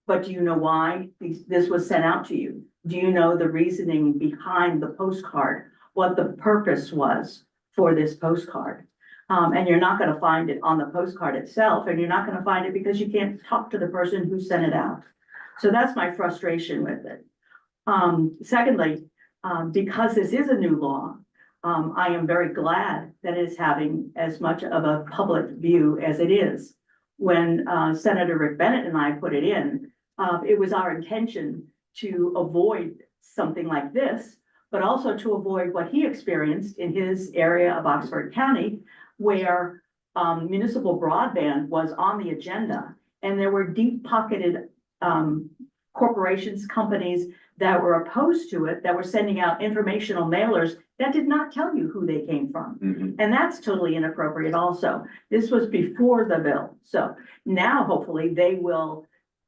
Speaker 15: But do you know why this was sent out to you? Do you know the reasoning behind the postcard? What the purpose was for this postcard? And you're not going to find it on the postcard itself, and you're not going to find it because you can't talk to the person who sent it out. So that's my frustration with it. Secondly, because this is a new law, I am very glad that it's having as much of a public view as it is. When Senator Rick Bennett and I put it in, it was our intention to avoid something like this, but also to avoid what he experienced in his area of Oxford County, where municipal broadband was on the agenda, and there were deep-pocketed corporations, companies that were opposed to it, that were sending out informational mailers that did not tell you who they came from. And that's totally inappropriate also. This was before the bill. So now hopefully they will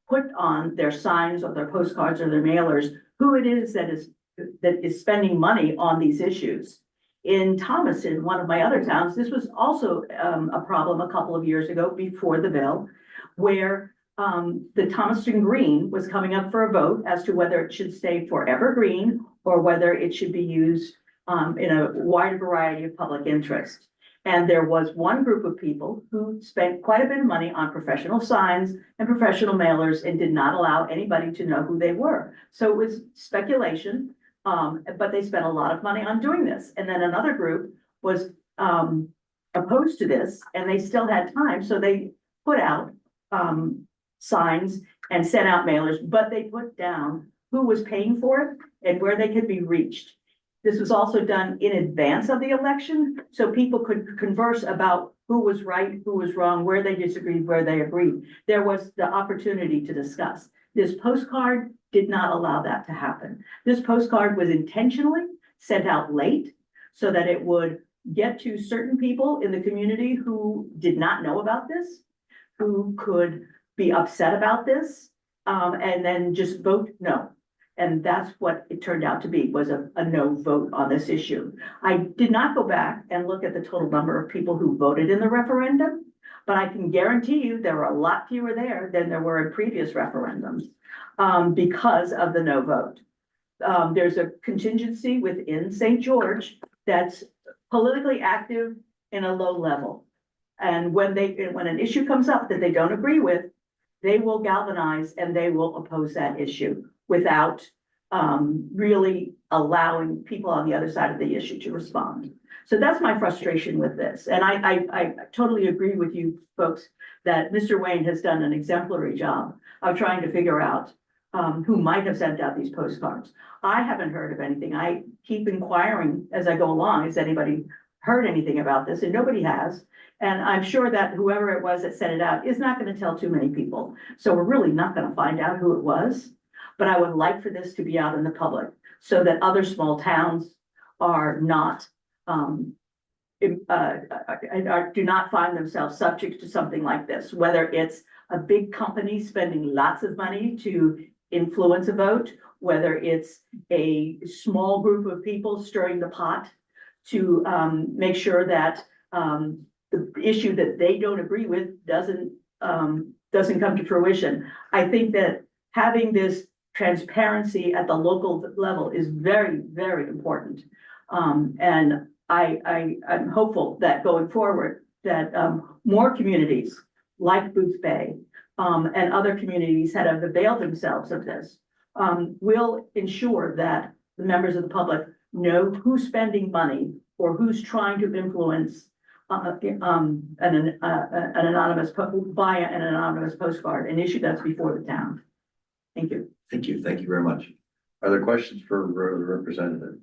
Speaker 15: put on their signs or their postcards or their mailers who it is that is spending money on these issues. In Thomaston, one of my other towns, this was also a problem a couple of years ago before the bill, where the Thomaston Green was coming up for a vote as to whether it should stay forever green or whether it should be used in a wide variety of public interest. And there was one group of people who spent quite a bit of money on professional signs and professional mailers and did not allow anybody to know who they were. So it was speculation. But they spent a lot of money on doing this. And then another group was opposed to this and they still had time. So they put out signs and sent out mailers, but they put down who was paying for it and where they could be reached. This was also done in advance of the election, so people could converse about who was right, who was wrong, where they disagreed, where they agreed. There was the opportunity to discuss. This postcard did not allow that to happen. This postcard was intentionally sent out late so that it would get to certain people in the community who did not know about this, who could be upset about this, and then just vote no. And that's what it turned out to be, was a no vote on this issue. I did not go back and look at the total number of people who voted in the referendum, but I can guarantee you there were a lot fewer there than there were in previous referendums because of the no vote. There's a contingency within St. George that's politically active in a low level. And when an issue comes up that they don't agree with, they will galvanize and they will oppose that issue without really allowing people on the other side of the issue to respond. So that's my frustration with this. And I totally agree with you folks that Mr. Wayne has done an exemplary job of trying to figure out who might have sent out these postcards. I haven't heard of anything. I keep inquiring as I go along. Has anybody heard anything about this? And nobody has. And I'm sure that whoever it was that sent it out is not going to tell too many people. So we're really not going to find out who it was. But I would like for this to be out in the public so that other small towns are not, do not find themselves subject to something like this, whether it's a big company spending lots of money to influence a vote, whether it's a small group of people stirring the pot to make sure that the issue that they don't agree with doesn't come to fruition. I think that having this transparency at the local level is very, very important. And I'm hopeful that going forward, that more communities like Booth Bay and other communities that have availed themselves of this will ensure that the members of the public know who's spending money or who's trying to influence an anonymous via an anonymous postcard, an issue that's before the town. Thank you.
Speaker 1: Thank you. Thank you very much. Are there questions for the representative?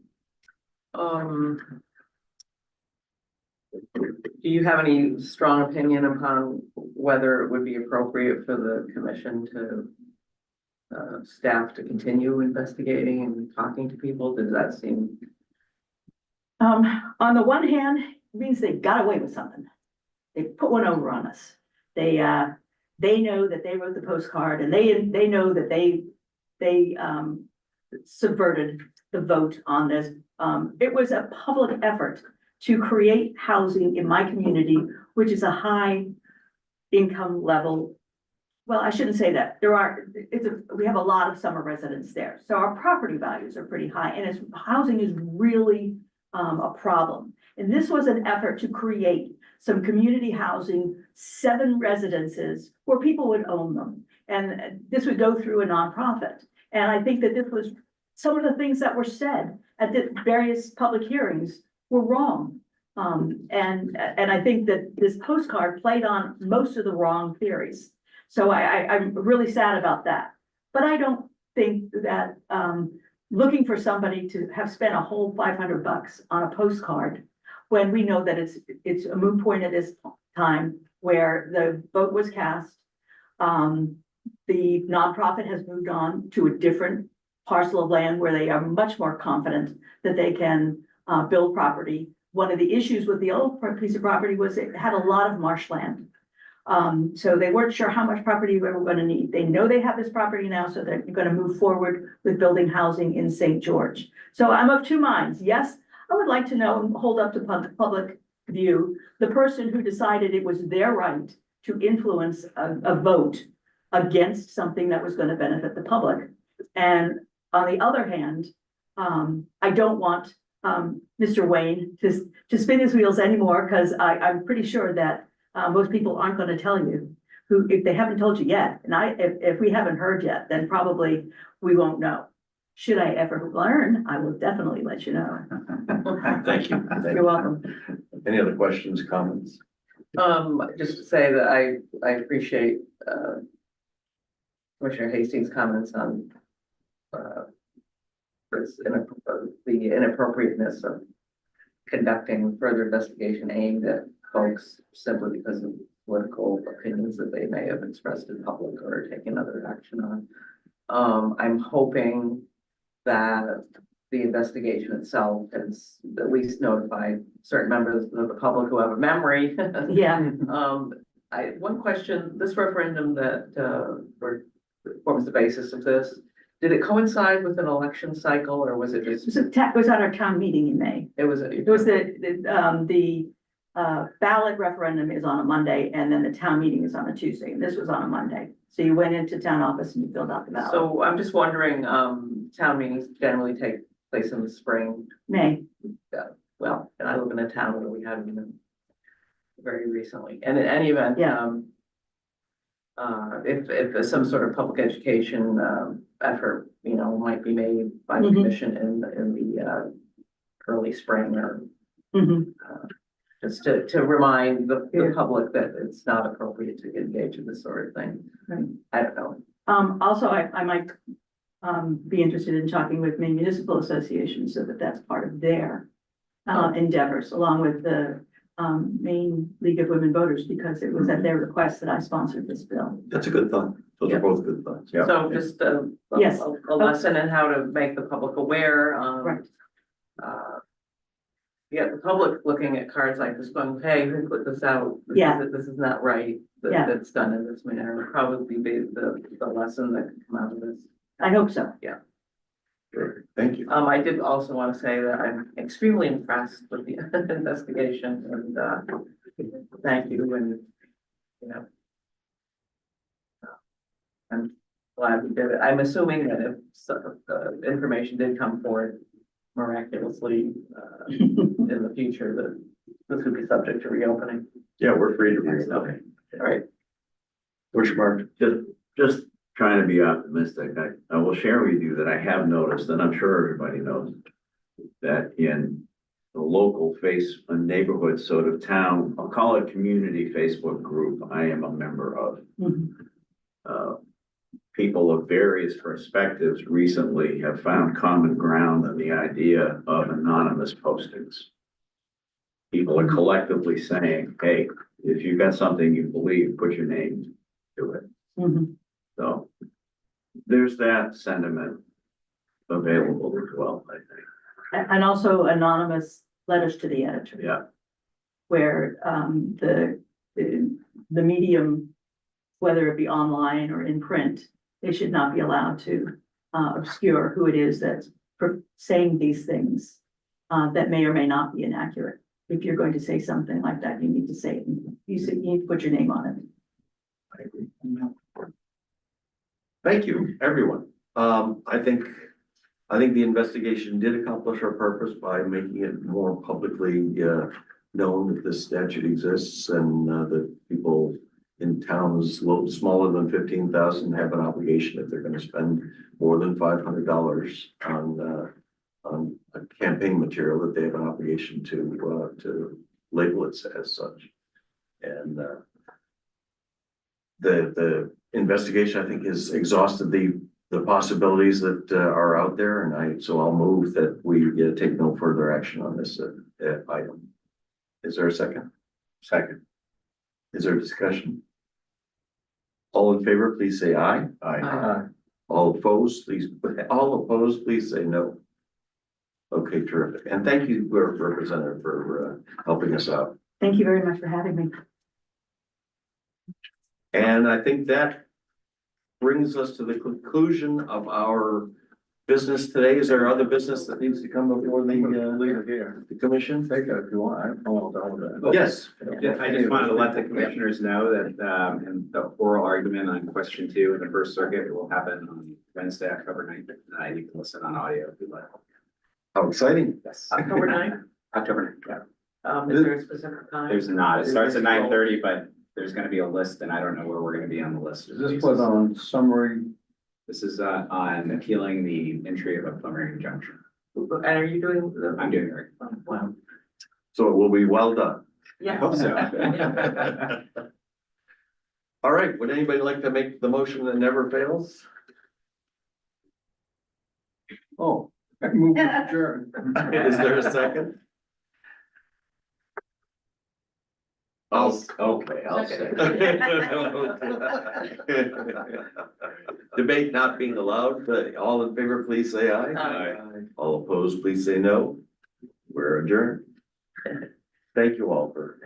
Speaker 5: Do you have any strong opinion upon whether it would be appropriate for the commission to staff to continue investigating and talking to people? Does that seem?
Speaker 15: On the one hand, it means they got away with something. They put one over on us. They know that they wrote the postcard and they know that they subverted the vote on this. It was a public effort to create housing in my community, which is a high income level. Well, I shouldn't say that. We have a lot of summer residents there. So our property values are pretty high and housing is really a problem. And this was an effort to create some community housing, 7 residences where people would own them. And this would go through a nonprofit. And I think that this was some of the things that were said at the various public hearings were wrong. And I think that this postcard played on most of the wrong theories. So I'm really sad about that. But I don't think that looking for somebody to have spent a whole $500 on a postcard when we know that it's a moot point at this time where the vote was cast. The nonprofit has moved on to a different parcel of land where they are much more confident that they can build property. One of the issues with the old piece of property was it had a lot of marshland. So they weren't sure how much property they were going to need. They know they have this property now, so they're going to move forward with building housing in St. George. So I'm of two minds. Yes, I would like to know and hold up to public view the person who decided it was their right to influence a vote against something that was going to benefit the public. And on the other hand, I don't want Mr. Wayne to spin his wheels anymore, because I'm pretty sure that most people aren't going to tell you who, if they haven't told you yet. And if we haven't heard yet, then probably we won't know. Should I ever learn, I will definitely let you know.
Speaker 1: Thank you.
Speaker 15: You're welcome.
Speaker 1: Any other questions, comments?
Speaker 5: Just to say that I appreciate Commissioner Hastings' comments on the inappropriateness of conducting further investigation aimed at folks simply because of political opinions that they may have expressed in public or taken other action on. I'm hoping that the investigation itself has at least notified certain members of the public who have a memory.
Speaker 15: Yeah.
Speaker 5: One question, this referendum that forms the basis of this, did it coincide with an election cycle, or was it just?
Speaker 15: It was at our town meeting in May.
Speaker 5: It was
Speaker 15: the ballot referendum is on a Monday, and then the town meeting is on a Tuesday, and this was on a Monday. So you went into town office and you filled out the ballot.
Speaker 5: So I'm just wondering, town meetings generally take place in the spring.
Speaker 15: May.
Speaker 5: Well, and I live in a town where we had them very recently, and in any event, if some sort of public education effort, might be made by the commission in the early spring, or just to remind the public that it's not appropriate to engage in this sort of thing.
Speaker 15: Right.
Speaker 5: I don't know.
Speaker 15: Also, I might be interested in talking with Maine Municipal Association so that that's part of their endeavors, along with the Maine League of Women Voters, because it was at their request that I sponsored this bill.
Speaker 1: That's a good thought. Those are both good thoughts. Yeah.
Speaker 5: So just
Speaker 15: Yes.
Speaker 5: a lesson in how to make the public aware,
Speaker 15: Right.
Speaker 5: Yeah, the public looking at cards like this going, hey, who put this out? This is not right,
Speaker 15: Yeah.
Speaker 5: that's done in this manner, would probably be the lesson that could come out of this.
Speaker 15: I hope so.
Speaker 1: Great. Thank you.
Speaker 5: I did also want to say that I'm extremely impressed with the investigation and, thank you and, you know. I'm glad we did it. I'm assuming that if information did come forward miraculously, in the future, that this would be subject to reopening.
Speaker 1: Yeah, we're free to read.
Speaker 5: Okay, all right.
Speaker 1: Which Mark?
Speaker 2: Just trying to be optimistic, I will share with you that I have noticed, and I'm sure everybody knows, that in the local a neighborhood sort of town, I'll call it community Facebook group I am a member of. People of various perspectives recently have found common ground on the idea of anonymous postings. People are collectively saying, hey, if you've got something you believe, put your name to it. So there's that sentiment available as well, I think.
Speaker 15: And also anonymous letters to the editor.
Speaker 2: Yeah.
Speaker 15: Where the medium, whether it be online or in print, they should not be allowed to obscure who it is that's saying these things that may or may not be inaccurate. If you're going to say something like that, you need to say it. You need to put your name on it.
Speaker 1: I agree. Thank you, everyone. I think the investigation did accomplish our purpose by making it more publicly known that this statute exists and that people in towns smaller than 15,000 have an obligation if they're going to spend more than $500 on a campaign material, that they have an obligation to label it as such. And the investigation, I think, has exhausted the possibilities that are out there, and so I'll move that we take no further action on this item. Is there a second?
Speaker 2: Second.
Speaker 1: Is there discussion? All in favor, please say aye.
Speaker 5: Aye.
Speaker 1: All opposed, please say no. Okay, terrific. And thank you, Representative, for helping us out.
Speaker 15: Thank you very much for having me.
Speaker 1: And I think that brings us to the conclusion of our business today. Is there other business that needs to come before the commission?
Speaker 6: Take it if you want. I followed all of that.
Speaker 1: Yes.
Speaker 14: Yeah, I just wanted to let the commissioners know that, in the oral argument on question 2 in the First Circuit will happen on Wednesday, October 9th. You can listen on audio if you'd like.
Speaker 1: How exciting.
Speaker 14: Yes.
Speaker 5: October 9th?
Speaker 14: October 9th, yeah.
Speaker 5: Is there a specific time?
Speaker 14: There's not. It starts at 9:30, but there's gonna be a list and I don't know where we're gonna be on the list.
Speaker 6: Is this was on summary?
Speaker 14: This is, on appealing the entry of a preliminary injunction.
Speaker 5: And are you doing the?
Speaker 14: I'm doing it.
Speaker 5: Wow.
Speaker 1: So it will be well done.
Speaker 5: Yeah.
Speaker 14: I hope so.
Speaker 1: All right, would anybody like to make the motion that never fails?
Speaker 6: Oh, I moved to adjourn.
Speaker 1: Is there a second? I'll say. Debate not being allowed, but all in favor, please say aye.
Speaker 5: Aye.
Speaker 1: All opposed, please say no. We're adjourned. Thank you all for